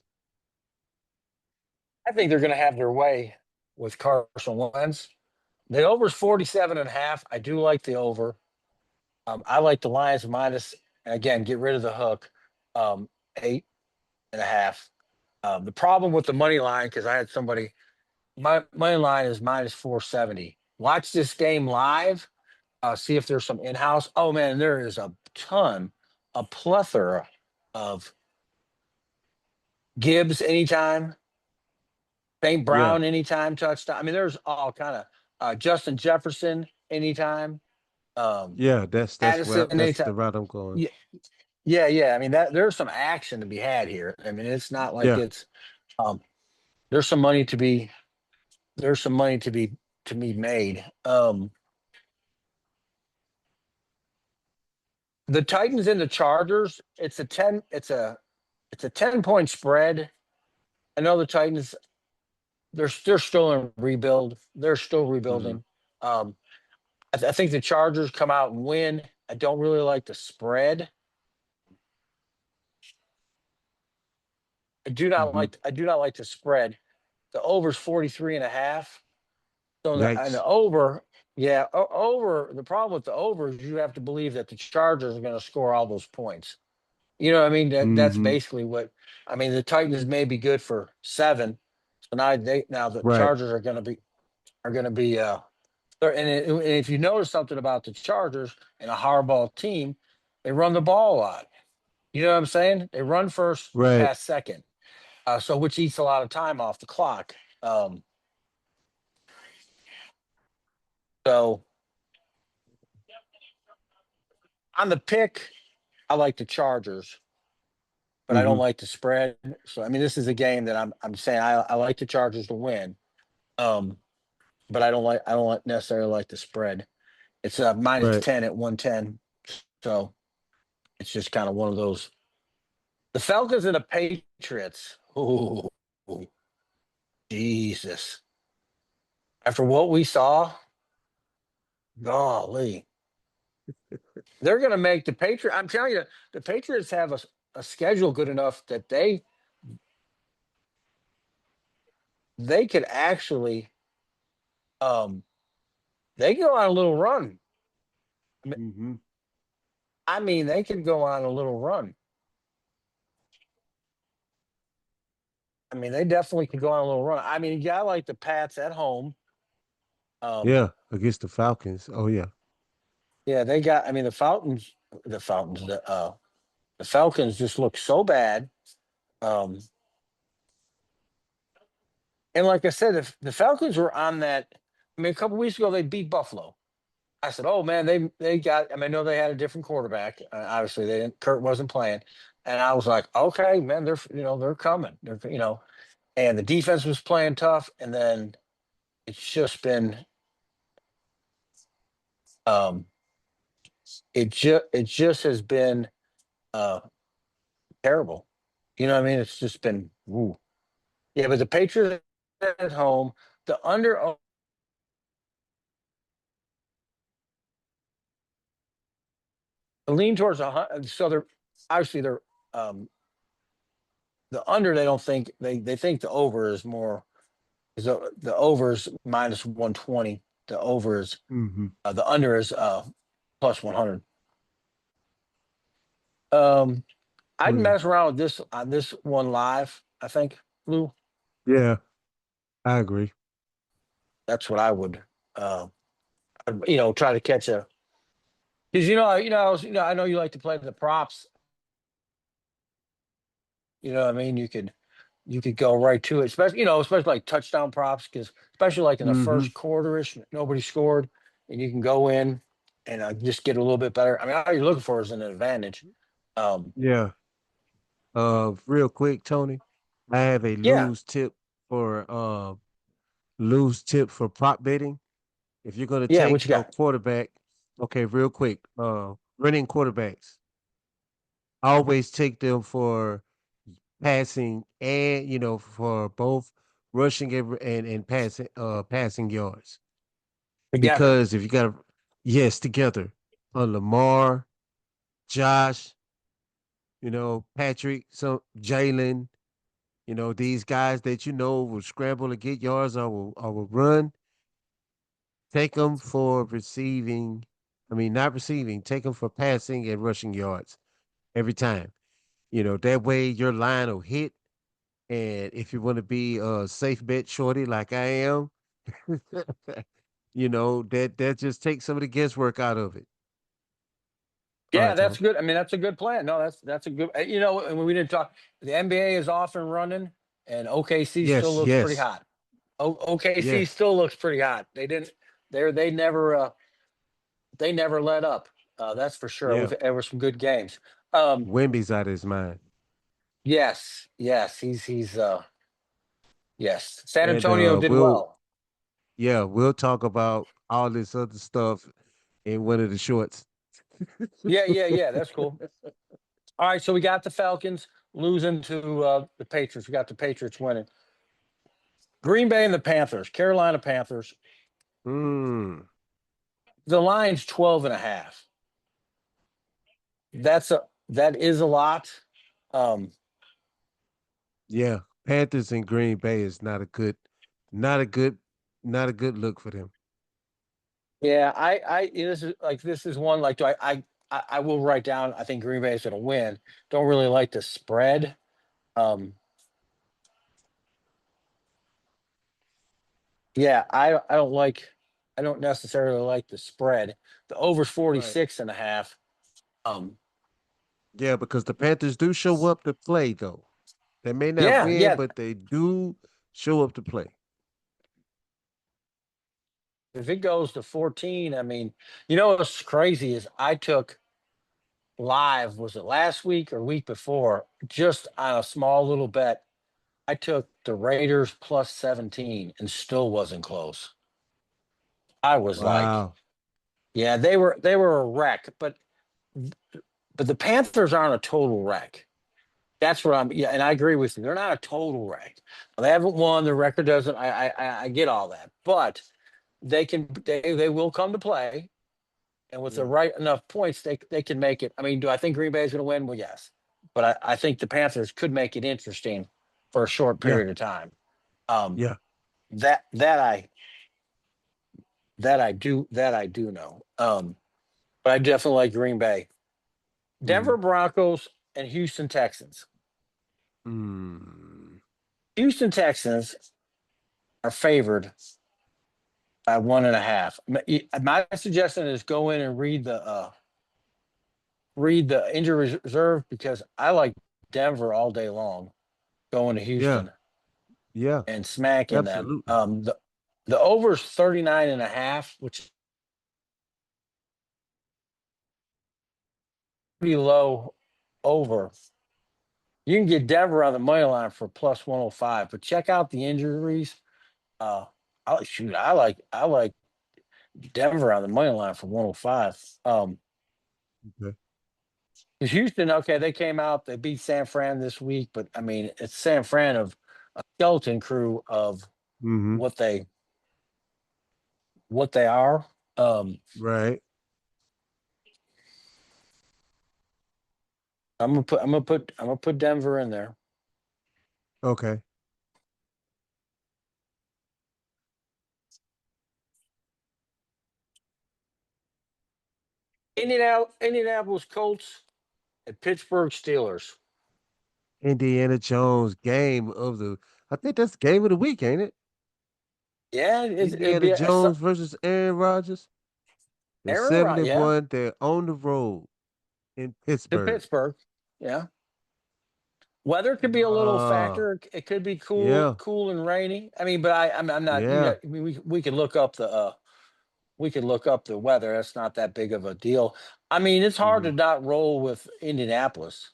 [SPEAKER 1] I think they're going to have their way with Carson Wentz. The over's 47.5. I do like the over. I like the Lions minus, and again, get rid of the hook. 8.5. The problem with the money line, because I had somebody, my money line is -470. Watch this game live. See if there's some in-house. Oh man, there is a plethora of Gibbs anytime. St.
[SPEAKER 2] Yeah.
[SPEAKER 1] Brown anytime touchdown. I mean, there's all kind of Justin Jefferson anytime. Um,
[SPEAKER 2] Yeah,
[SPEAKER 1] Addison
[SPEAKER 2] that's
[SPEAKER 1] anytime.
[SPEAKER 2] the route I'm going.
[SPEAKER 1] Yeah, yeah. I mean, that there's some action to be had here. I mean, it's not like
[SPEAKER 2] Yeah.
[SPEAKER 1] it's um, there's some money to be there's some money to be made. The Titans and the Chargers. It's a 10-point spread. I know the Titans. They're still in rebuild. They're still
[SPEAKER 2] Hmm.
[SPEAKER 1] rebuilding. Um, I think the Chargers come out and win. I don't really like the spread.
[SPEAKER 2] Hmm.
[SPEAKER 1] I do not like the spread. The over's 43 and a half. So the
[SPEAKER 2] Yikes.
[SPEAKER 1] over, yeah, over. The problem with the over is you have to believe that the Chargers are going to score all those points. You know what I mean? That's
[SPEAKER 2] Hmm.
[SPEAKER 1] basically what I mean. The Titans may be good for 7. So now the
[SPEAKER 2] Right.
[SPEAKER 1] Chargers are going to be and if you notice something about the Chargers and a hardball team, they run the ball a lot. You know what I'm saying? They run first,
[SPEAKER 2] Right.
[SPEAKER 1] pass second. So which eats a lot of time off the clock. Um, so on the pick, I like the Chargers, but I don't
[SPEAKER 2] Hmm.
[SPEAKER 1] like the spread. So I mean, this is a game that I'm saying I like the Chargers to win. Um, but I don't necessarily like the spread. It's minus
[SPEAKER 2] Right.
[SPEAKER 1] 10 at 110. So it's just kind of one of those. The Falcons and the Patriots. Oh, Jesus. After what we saw, golly. They're going to make the Patriots. I'm telling you, the Patriots have a schedule good enough that they could actually um they go on a little run.
[SPEAKER 2] Hmm.
[SPEAKER 1] I mean, they could go on a little run. I mean, they definitely could go on a little run. I mean, yeah, I like the Pats at home. Um,
[SPEAKER 2] Yeah. Against the Falcons. Oh yeah.
[SPEAKER 1] yeah, they got. I mean, the Falcons, the Falcons just look so bad. Um, and like I said, if the Falcons were on that, I mean, a couple weeks ago they beat Buffalo. I said, "Oh man, they got." I mean, I know they had a different quarterback. Obviously, they didn't. Kurt wasn't playing, and I was like, "Okay, man, they're coming. And the defense was playing tough, and then it's just been um, it just has been uh terrible. You know what I mean? It's just been woo. Yeah, but the Patriots at home, the under lean towards so they're obviously they're um the under they don't think they think the over is more is the over is minus 120. The over is
[SPEAKER 2] Hmm.
[SPEAKER 1] the under is plus 100. Um I'd
[SPEAKER 2] Oh yeah.
[SPEAKER 1] mess around with this on this one live, I think, Lou.
[SPEAKER 2] Yeah. I agree.
[SPEAKER 1] That's what I would uh try to catch a because I know you like to play the props. You know what I mean? You could go right to it, especially like touchdown props, because especially like in the
[SPEAKER 2] Hmm.
[SPEAKER 1] first quarterish, nobody scored, and you can go in and just get a little bit better. I mean, all you're looking for is an advantage. Um,
[SPEAKER 2] Yeah. Real quick, Tony, I have a
[SPEAKER 1] yeah,
[SPEAKER 2] lose tip for prop betting. If you're gonna
[SPEAKER 1] yeah.
[SPEAKER 2] take
[SPEAKER 1] What you
[SPEAKER 2] a
[SPEAKER 1] got?
[SPEAKER 2] quarterback, okay, real quick, running quarterbacks, always take them for passing and for both rushing and passing yards.
[SPEAKER 1] Together.
[SPEAKER 2] Because if you got yes, together, Lamar, Josh, Patrick, so Jalen, these guys that will scramble to get yards or will run, take them for receiving. I mean, not receiving, take them for passing and rushing yards every time. That way your line will hit. And if you want to be a safe bet shorty like I am, that just takes some of the guesswork out of it. All
[SPEAKER 1] Yeah,
[SPEAKER 2] right,
[SPEAKER 1] that's
[SPEAKER 2] Tony.
[SPEAKER 1] good. I mean, that's a good plan. No, that's a good. And we didn't talk. The NBA is off and running, and OKC still
[SPEAKER 2] Yes,
[SPEAKER 1] looks pretty
[SPEAKER 2] yes.
[SPEAKER 1] hot. OKC
[SPEAKER 2] Yeah,
[SPEAKER 1] still looks pretty hot. They didn't. They never let up. That's for sure.
[SPEAKER 2] yeah.
[SPEAKER 1] There were some good games. Um,
[SPEAKER 2] Wemby's out of his mind.
[SPEAKER 1] yes, yes, he's yes. San
[SPEAKER 2] And
[SPEAKER 1] Antonio did well.
[SPEAKER 2] we'll talk about all this other stuff in one of the shorts.
[SPEAKER 1] Yeah, yeah, yeah. That's cool. All right, so we got the Falcons losing to the Patriots. We got the Patriots winning. Green Bay and the Panthers, Carolina Panthers.
[SPEAKER 2] Mm,
[SPEAKER 1] The line's 12 and a half. That is a lot. Um,
[SPEAKER 2] yeah. Panthers and Green Bay is not a good, not a good look for them.
[SPEAKER 1] yeah, this is one like do I will write down. I think Green Bay is going to win. Don't really like the spread. Um, yeah, I don't like. I don't necessarily like the spread. The over's
[SPEAKER 2] Right.
[SPEAKER 1] 46 and a half. Um,
[SPEAKER 2] Yeah, because the Panthers do show up to play though. They may not
[SPEAKER 1] yeah,
[SPEAKER 2] win,
[SPEAKER 1] yeah.
[SPEAKER 2] but they do show up to play.
[SPEAKER 1] If it goes to 14, I mean, what's crazy is I took live, was it last week or week before, just on a small little bet. I took the Raiders plus 17 and still wasn't close. I was like,
[SPEAKER 2] Wow.
[SPEAKER 1] yeah, they were a wreck, but the Panthers aren't a total wreck. That's what I'm. Yeah, and I agree with you. They're not a total wreck. They haven't won. The record doesn't. I get all that, but they will come to play, and with the
[SPEAKER 2] Yeah.
[SPEAKER 1] right enough points, they can make it. I mean, do I think Green Bay is going to win? Well, yes, but I think the Panthers could make it interesting for a short
[SPEAKER 2] Yeah.
[SPEAKER 1] period of time. Um,
[SPEAKER 2] Yeah.
[SPEAKER 1] that that I that I do know. But I definitely like Green Bay,
[SPEAKER 2] Mm.
[SPEAKER 1] Denver Broncos, and Houston Texans.
[SPEAKER 2] Mm.
[SPEAKER 1] Houston Texans are favored by 1.5. My suggestion is go in and read the injury reserve because I like Denver all day long going to
[SPEAKER 2] Yeah.
[SPEAKER 1] Houston
[SPEAKER 2] Yeah.
[SPEAKER 1] and smacking them.
[SPEAKER 2] Absolutely.
[SPEAKER 1] The over is 39 and a half, which is pretty low over. You can get Denver on the money line for plus 105, but check out the injuries. Uh, I like Denver on the money line for 105. 'Cause Houston, okay, they came out, they beat San Fran this week, but I mean, it's San Fran of a skeleton crew of
[SPEAKER 2] Mm-hmm.
[SPEAKER 1] what they are. Um,
[SPEAKER 2] Right.
[SPEAKER 1] I'm gonna put Denver in there.
[SPEAKER 2] Okay.
[SPEAKER 1] Indianapolis Colts and Pittsburgh Steelers.
[SPEAKER 2] Indiana Jones game of the I think that's game of the week, ain't it?
[SPEAKER 1] Yeah, it'd
[SPEAKER 2] Indiana
[SPEAKER 1] be
[SPEAKER 2] Jones versus Aaron Rodgers. They're
[SPEAKER 1] Aaron Rod, yeah,
[SPEAKER 2] 71. They're on the road in
[SPEAKER 1] to
[SPEAKER 2] Pittsburgh.
[SPEAKER 1] Pittsburgh. Yeah. Weather could be a little
[SPEAKER 2] Ah,
[SPEAKER 1] factor. It could be cool,
[SPEAKER 2] yeah,
[SPEAKER 1] cool and rainy. I mean, but I'm not.
[SPEAKER 2] yeah.
[SPEAKER 1] I mean, we could look up the weather. That's not that big of a deal. I mean, it's hard
[SPEAKER 2] Hmm.
[SPEAKER 1] to not roll with Indianapolis.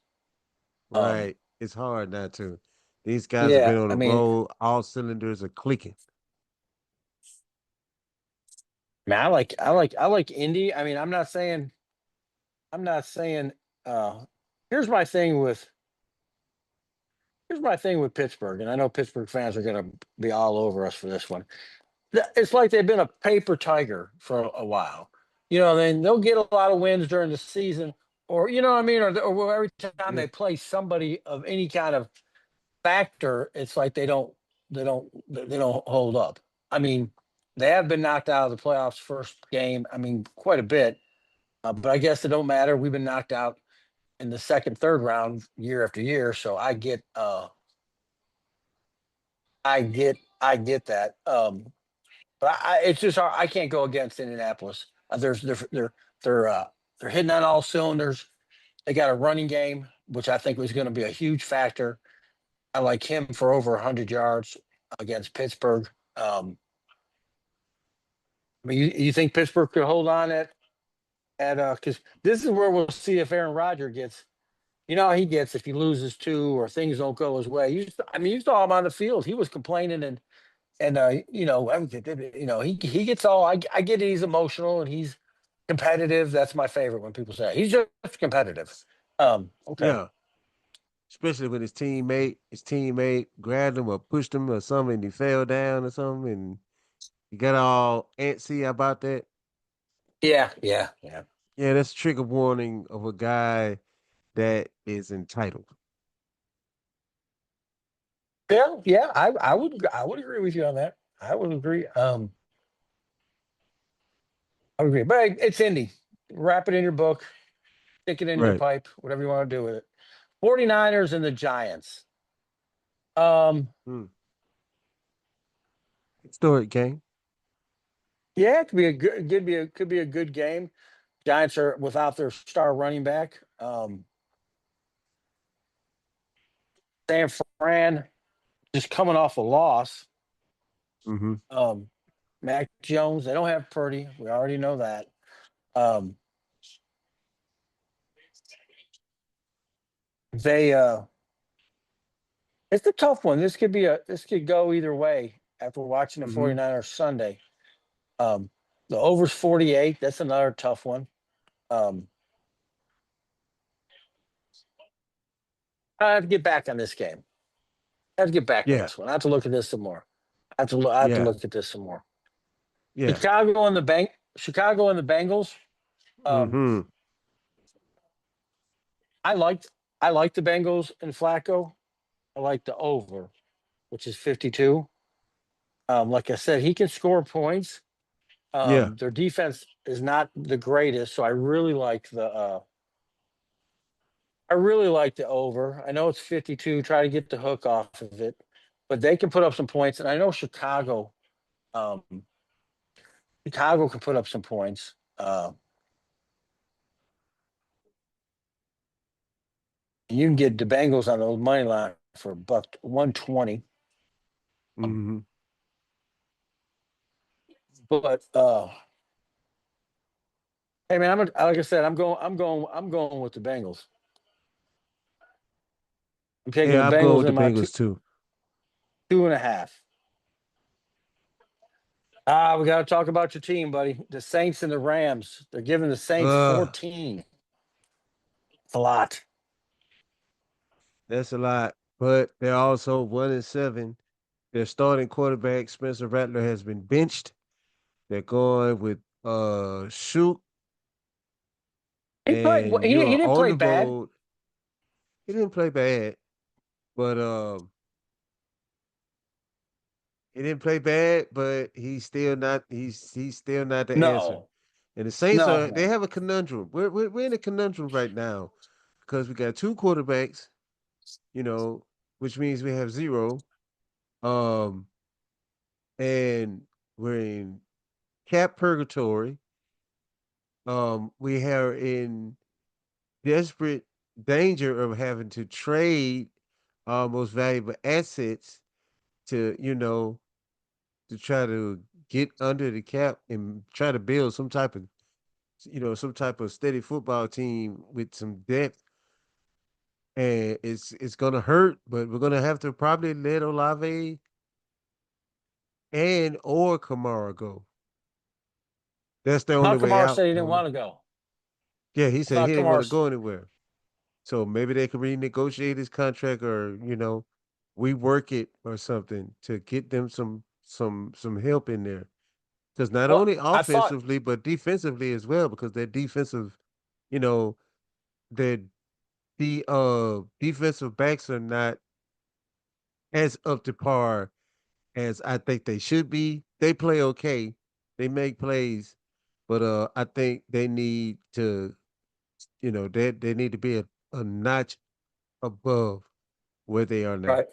[SPEAKER 1] Um,
[SPEAKER 2] Right. It's hard not to. These guys have
[SPEAKER 1] yeah,
[SPEAKER 2] been on
[SPEAKER 1] I
[SPEAKER 2] the
[SPEAKER 1] mean,
[SPEAKER 2] road. All cylinders are clicking.
[SPEAKER 1] man, I like Indy. I mean, I'm not saying. Uh, here's my thing with here's my thing with Pittsburgh, and I know Pittsburgh fans are going to be all over us for this one. It's like they've been a paper tiger for a while. Then they'll get a lot of wins during the season, or you know what I mean, or every time
[SPEAKER 2] Yeah.
[SPEAKER 1] they play somebody of any kind of factor, it's like they don't hold up. I mean, they have been knocked out of the playoffs first game. I mean, quite a bit, but I guess it don't matter. We've been knocked out in the second, third round year after year, so I get that. But it's just hard. I can't go against Indianapolis. They're hitting on all cylinders. They got a running game, which I think was going to be a huge factor. I like him for over 100 yards against Pittsburgh. I mean, you think Pittsburgh could hold on at because this is where we'll see if Aaron Rodgers gets. You know how he gets if he loses two or things don't go his way. I mean, you saw him on the field. He was complaining and he gets all. I get it, he's emotional and he's competitive. That's my favorite when people say he's just competitive. Okay.
[SPEAKER 2] Yeah, especially when his teammate grabbed him or pushed him or something, and he fell down or something, and he got all antsy about that.
[SPEAKER 1] Yeah, yeah, yeah.
[SPEAKER 2] Yeah, that's a trigger warning of a guy that is entitled.
[SPEAKER 1] Yeah, yeah. I would agree with you on that. I would agree. I would agree. But hey, it's Indy. Wrap it in your book, stick it in your
[SPEAKER 2] Right.
[SPEAKER 1] pipe, whatever you want to do with it. 49ers and the Giants. Um,
[SPEAKER 2] Mm. Historic game.
[SPEAKER 1] yeah, it could be a good game. Giants are without their star running back. San Fran just coming off a loss.
[SPEAKER 2] Mm-hmm.
[SPEAKER 1] Um, Mac Jones, they don't have Purdy. We already know that. Um, they it's a tough one. This could go either way after watching the
[SPEAKER 2] Mm-hmm.
[SPEAKER 1] 49ers Sunday. Um, the over's 48. That's another tough one. Um, I have to get back on this game. I have to get back on
[SPEAKER 2] Yeah.
[SPEAKER 1] this one. I have to look at this some more. I have to
[SPEAKER 2] Yeah.
[SPEAKER 1] look at this some more.
[SPEAKER 2] Yeah.
[SPEAKER 1] Chicago and the Bengals. Um,
[SPEAKER 2] Mm-hmm.
[SPEAKER 1] I liked I like the Bengals and Flacco. I like the over, which is 52. Like I said, he can score points.
[SPEAKER 2] Yeah.
[SPEAKER 1] Their defense is not the greatest, so I really like the over. I know it's 52. Try to get the hook off of it, but they can put up some points, and I know Um, Chicago can put up some points. You can get the Bengals on the money line for buck 120. Um,
[SPEAKER 2] Mm-hmm.
[SPEAKER 1] but hey man, like I said, I'm going with the Bengals. I'm taking the
[SPEAKER 2] Yeah, I'm going
[SPEAKER 1] Bengals
[SPEAKER 2] with the
[SPEAKER 1] in my two
[SPEAKER 2] Bengals too.
[SPEAKER 1] two and a half. We got to talk about your team, buddy. The Saints and the Rams. They're giving the Saints
[SPEAKER 2] Uh,
[SPEAKER 1] 14. It's a lot.
[SPEAKER 2] that's a lot. But they're also 1-7. Their starting quarterback, Spencer Rattler, has been benched. They're going with Shoot, and
[SPEAKER 1] He
[SPEAKER 2] you
[SPEAKER 1] he
[SPEAKER 2] are
[SPEAKER 1] didn't
[SPEAKER 2] on
[SPEAKER 1] play
[SPEAKER 2] the
[SPEAKER 1] bad.
[SPEAKER 2] road. He didn't play bad, but he didn't play bad, but he's still not the answer.
[SPEAKER 1] No,
[SPEAKER 2] And the Saints
[SPEAKER 1] no,
[SPEAKER 2] are they
[SPEAKER 1] no.
[SPEAKER 2] have a conundrum. We're in a conundrum right now because we got two quarterbacks, you know, which means we have zero. Um, and we're in cap purgatory. We are in desperate danger of having to trade our most valuable assets to, to try to get under the cap and try to build some type of steady football team with some depth. And it's gonna hurt, but we're gonna have to probably let Olave and or Kamara go. That's the only
[SPEAKER 1] How
[SPEAKER 2] way
[SPEAKER 1] Kamara
[SPEAKER 2] out.
[SPEAKER 1] said he didn't want to go.
[SPEAKER 2] Yeah, he said
[SPEAKER 1] How
[SPEAKER 2] he didn't want to
[SPEAKER 1] Kamara?
[SPEAKER 2] go anywhere. So maybe they could renegotiate his contract or, rework it or something to get them some help in there. Because not
[SPEAKER 1] Well,
[SPEAKER 2] only
[SPEAKER 1] I thought
[SPEAKER 2] offensively, but defensively as well, because their defensive, you know, their defensive backs are not as up to par as I think they should be. They play okay. They make plays, but I think they need to, they need to be a notch above where they are now.
[SPEAKER 1] right.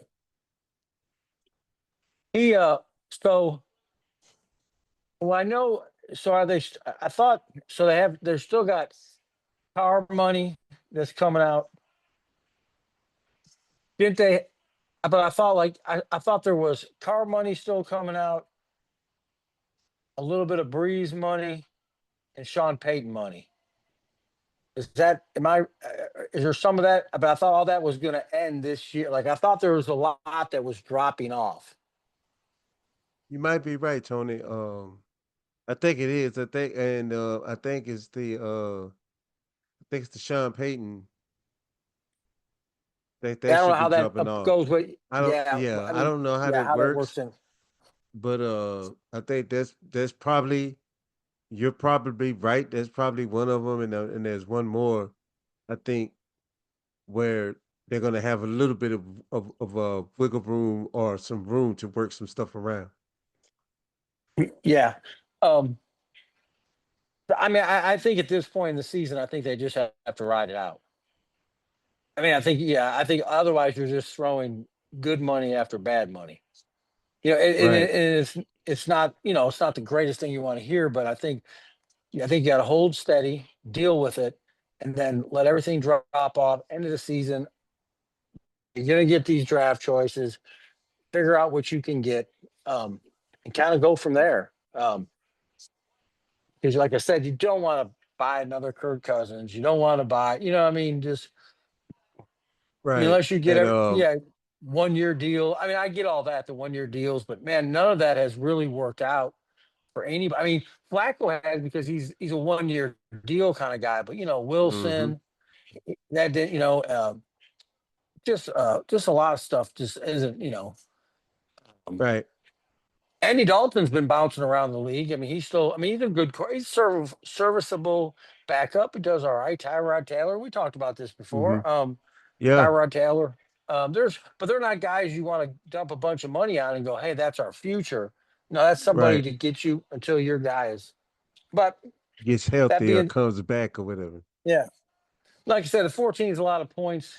[SPEAKER 1] He so well I know so are they I thought so they're still got car money that's coming out. Didn't they but I thought I thought there was car money still coming out a little bit of Breeze money, and Sean Payton money. Is that am I? Is there some of that? But I thought all that was going to end this year. Like I thought there was a lot that was dropping off.
[SPEAKER 2] You might be right, Tony. I think it is. I think, and I think it's the Sean Payton.
[SPEAKER 1] I
[SPEAKER 2] That
[SPEAKER 1] don't know
[SPEAKER 2] should be
[SPEAKER 1] how that
[SPEAKER 2] dropping off.
[SPEAKER 1] goes, but
[SPEAKER 2] I don't.
[SPEAKER 1] yeah,
[SPEAKER 2] Yeah,
[SPEAKER 1] I
[SPEAKER 2] I
[SPEAKER 1] mean,
[SPEAKER 2] don't know how
[SPEAKER 1] yeah,
[SPEAKER 2] that
[SPEAKER 1] how that works
[SPEAKER 2] works,
[SPEAKER 1] in.
[SPEAKER 2] but I think that's probably you're probably right. That's probably one of them, and there's one more. I think where they're gonna have a little bit of wiggle room or some room to work some stuff around.
[SPEAKER 1] Yeah. Um, I mean, I think at this point in the season, I think they just have to ride it out. I mean, I think otherwise you're just throwing good money after bad money. You know,
[SPEAKER 2] Right.
[SPEAKER 1] and it's not it's not the greatest thing you want to hear, but I think you got to hold steady, deal with it, and then let everything drop off. End of the season, you're gonna get these draft choices. Figure out what you can get, and kind of go from there. Because, like I said, you don't want to buy another Kirk Cousins. You don't want to buy, I mean, just I mean,
[SPEAKER 2] Right.
[SPEAKER 1] unless you get
[SPEAKER 2] And
[SPEAKER 1] a 1 year deal. I mean, I get all that, the 1 year deals, but man, none of that has really worked out for anybody. I mean, Flacco has because he's a 1 year deal kind of guy, but
[SPEAKER 2] mm-hmm.
[SPEAKER 1] Wilson, that did, just a lot of stuff just isn't, um,
[SPEAKER 2] Right.
[SPEAKER 1] Andy Dalton's been bouncing around the league. I mean, he's a good, he's serviceable backup. He does all right. Tyrod Taylor, we talked about this
[SPEAKER 2] Mm-hmm.
[SPEAKER 1] before.
[SPEAKER 2] Yeah.
[SPEAKER 1] Tyrod Taylor. But they're not guys you want to dump a bunch of money on and go, hey, that's our future. No, that's somebody
[SPEAKER 2] Right.
[SPEAKER 1] to get you until your guy is. But
[SPEAKER 2] Gets
[SPEAKER 1] that
[SPEAKER 2] healthy or
[SPEAKER 1] being,
[SPEAKER 2] comes back or whatever.
[SPEAKER 1] yeah, like I said, the 14 is a lot of points.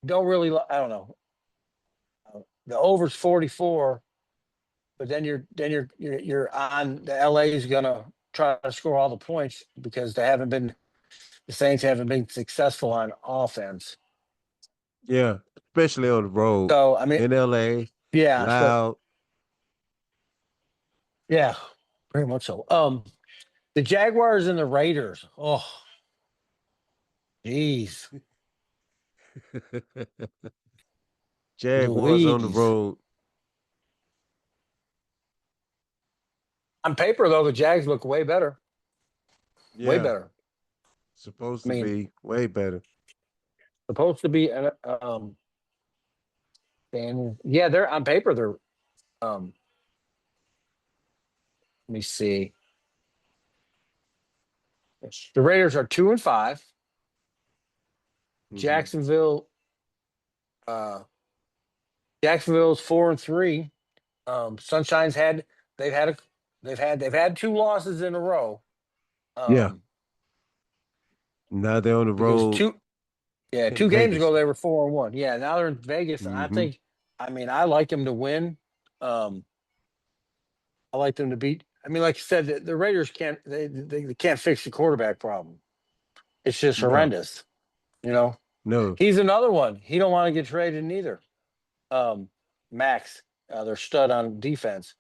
[SPEAKER 1] Don't really, I don't know. The over's 44, but then you're on the LA is gonna try to score all the points because the Saints haven't been successful on offense.
[SPEAKER 2] Yeah. Especially on the road.
[SPEAKER 1] So I mean,
[SPEAKER 2] In LA,
[SPEAKER 1] yeah, so
[SPEAKER 2] loud.
[SPEAKER 1] yeah, very much so. The Jaguars and the Raiders. Oh, geez,
[SPEAKER 2] Jaguars on the
[SPEAKER 1] Louise.
[SPEAKER 2] road.
[SPEAKER 1] On paper, though, the Jags look way better. Way
[SPEAKER 2] Yeah.
[SPEAKER 1] better.
[SPEAKER 2] Supposed
[SPEAKER 1] I
[SPEAKER 2] to
[SPEAKER 1] mean,
[SPEAKER 2] be way better.
[SPEAKER 1] supposed to be and yeah, they're on paper, they're let me see. The Raiders are 2-5.
[SPEAKER 2] Mm-hmm.
[SPEAKER 1] Jacksonville, uh Jacksonville's 4-3. Sunshine's had they've had a they've had two losses in a row.
[SPEAKER 2] Yeah.
[SPEAKER 1] Um,
[SPEAKER 2] Now they're on the
[SPEAKER 1] because
[SPEAKER 2] road in
[SPEAKER 1] two games
[SPEAKER 2] Vegas.
[SPEAKER 1] ago they were 4-1. Yeah, now they're in Vegas, and
[SPEAKER 2] Mm-hmm.
[SPEAKER 1] I mean, I like them to win. Um, I like them to beat. I mean, like you said, the Raiders can't they can't fix the quarterback problem. It's just
[SPEAKER 2] No.
[SPEAKER 1] horrendous. You know,
[SPEAKER 2] No.
[SPEAKER 1] he's another one. He don't want to get traded neither. Um, Max, their stud on defense.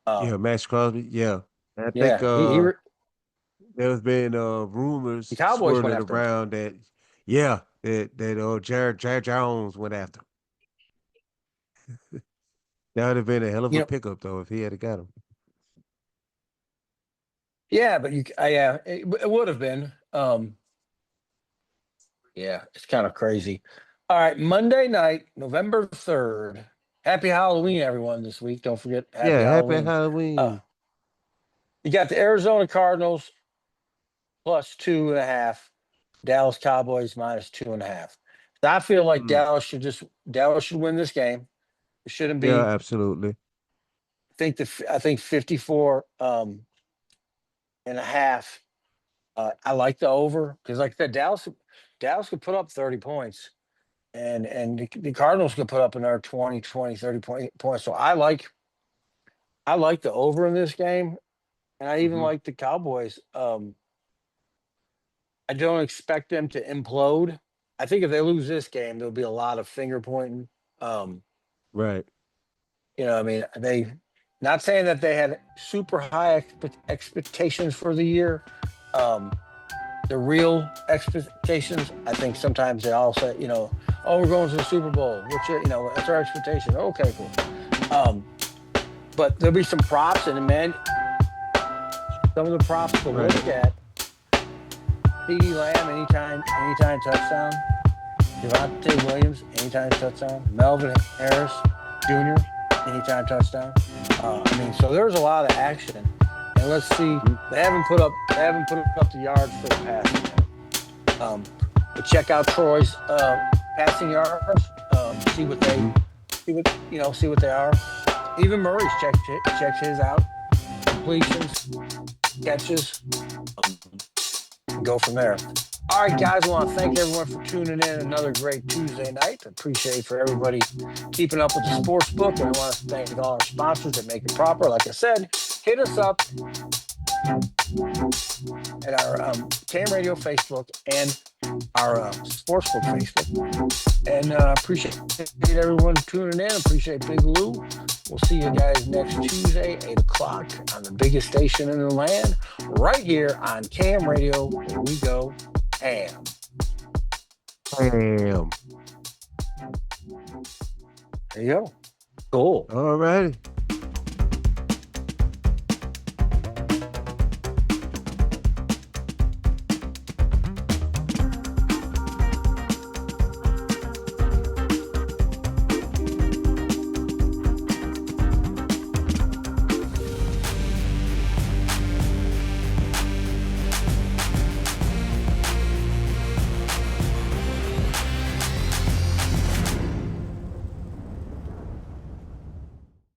[SPEAKER 1] Uh,
[SPEAKER 2] Yeah, Max Crosby. Yeah. I think
[SPEAKER 1] yeah,
[SPEAKER 2] there's been
[SPEAKER 1] the
[SPEAKER 2] rumors
[SPEAKER 1] Cowboys went
[SPEAKER 2] swirling
[SPEAKER 1] after him.
[SPEAKER 2] around that that Jared Jones went after. That would have been a hell of
[SPEAKER 1] You
[SPEAKER 2] a
[SPEAKER 1] know,
[SPEAKER 2] pickup though if he had got him.
[SPEAKER 1] yeah, but yeah, it would have been. Yeah, it's kind of crazy. All right, Monday night, November 3rd. Happy Halloween, everyone, this week. Don't forget, happy
[SPEAKER 2] Yeah, happy
[SPEAKER 1] Halloween. Uh,
[SPEAKER 2] Halloween.
[SPEAKER 1] you got the Arizona Cardinals plus 2.5, Dallas Cowboys minus 2.5. So I feel like
[SPEAKER 2] Mm.
[SPEAKER 1] Dallas should win this game. It shouldn't
[SPEAKER 2] Yeah,
[SPEAKER 1] be.
[SPEAKER 2] absolutely.
[SPEAKER 1] I think 54 and a half. I like the over because, like I said, Dallas could put up 30 points. And the Cardinals could put up another 20, 30 points. So I like the over in this game, and I even
[SPEAKER 2] Hmm.
[SPEAKER 1] like the Cowboys. I don't expect them to implode. I think if they lose this game, there'll be a lot of finger pointing. Um,
[SPEAKER 2] Right.
[SPEAKER 1] You know, I mean, they not saying that they had super high expectations for the year. Um, the real expectations, I think sometimes they all say, you know, oh, we're going to the Super Bowl. What's your, you know, that's our expectation. Okay, cool. But there'll be some props, and man, some of the props to
[SPEAKER 2] Right.
[SPEAKER 1] look at. CD Lamb, anytime touchdown. Javonte Williams, anytime touchdown. Melvin Harris Jr., anytime touchdown. I mean, so there's a lot of action. And let's see, they haven't put up the yards for the passing yet. But check out Troy's passing yards. See what they are. Even Murray's checks his out. Completions, catches. Go from there. All right, guys, I want to thank everyone for tuning in. Another great Tuesday night. Appreciate for everybody keeping up with the sports book. And I want to thank all our sponsors that make it proper. Like I said, hit us up at our Cam Radio Facebook and our Sportsbook Facebook. And appreciate everyone tuning in. Appreciate Big Lou. We'll see you guys next Tuesday, 8 o'clock on the biggest station in the land, right here on Cam Radio, where we go ham.
[SPEAKER 2] Damn.
[SPEAKER 1] There you go. Cool.
[SPEAKER 2] All righty.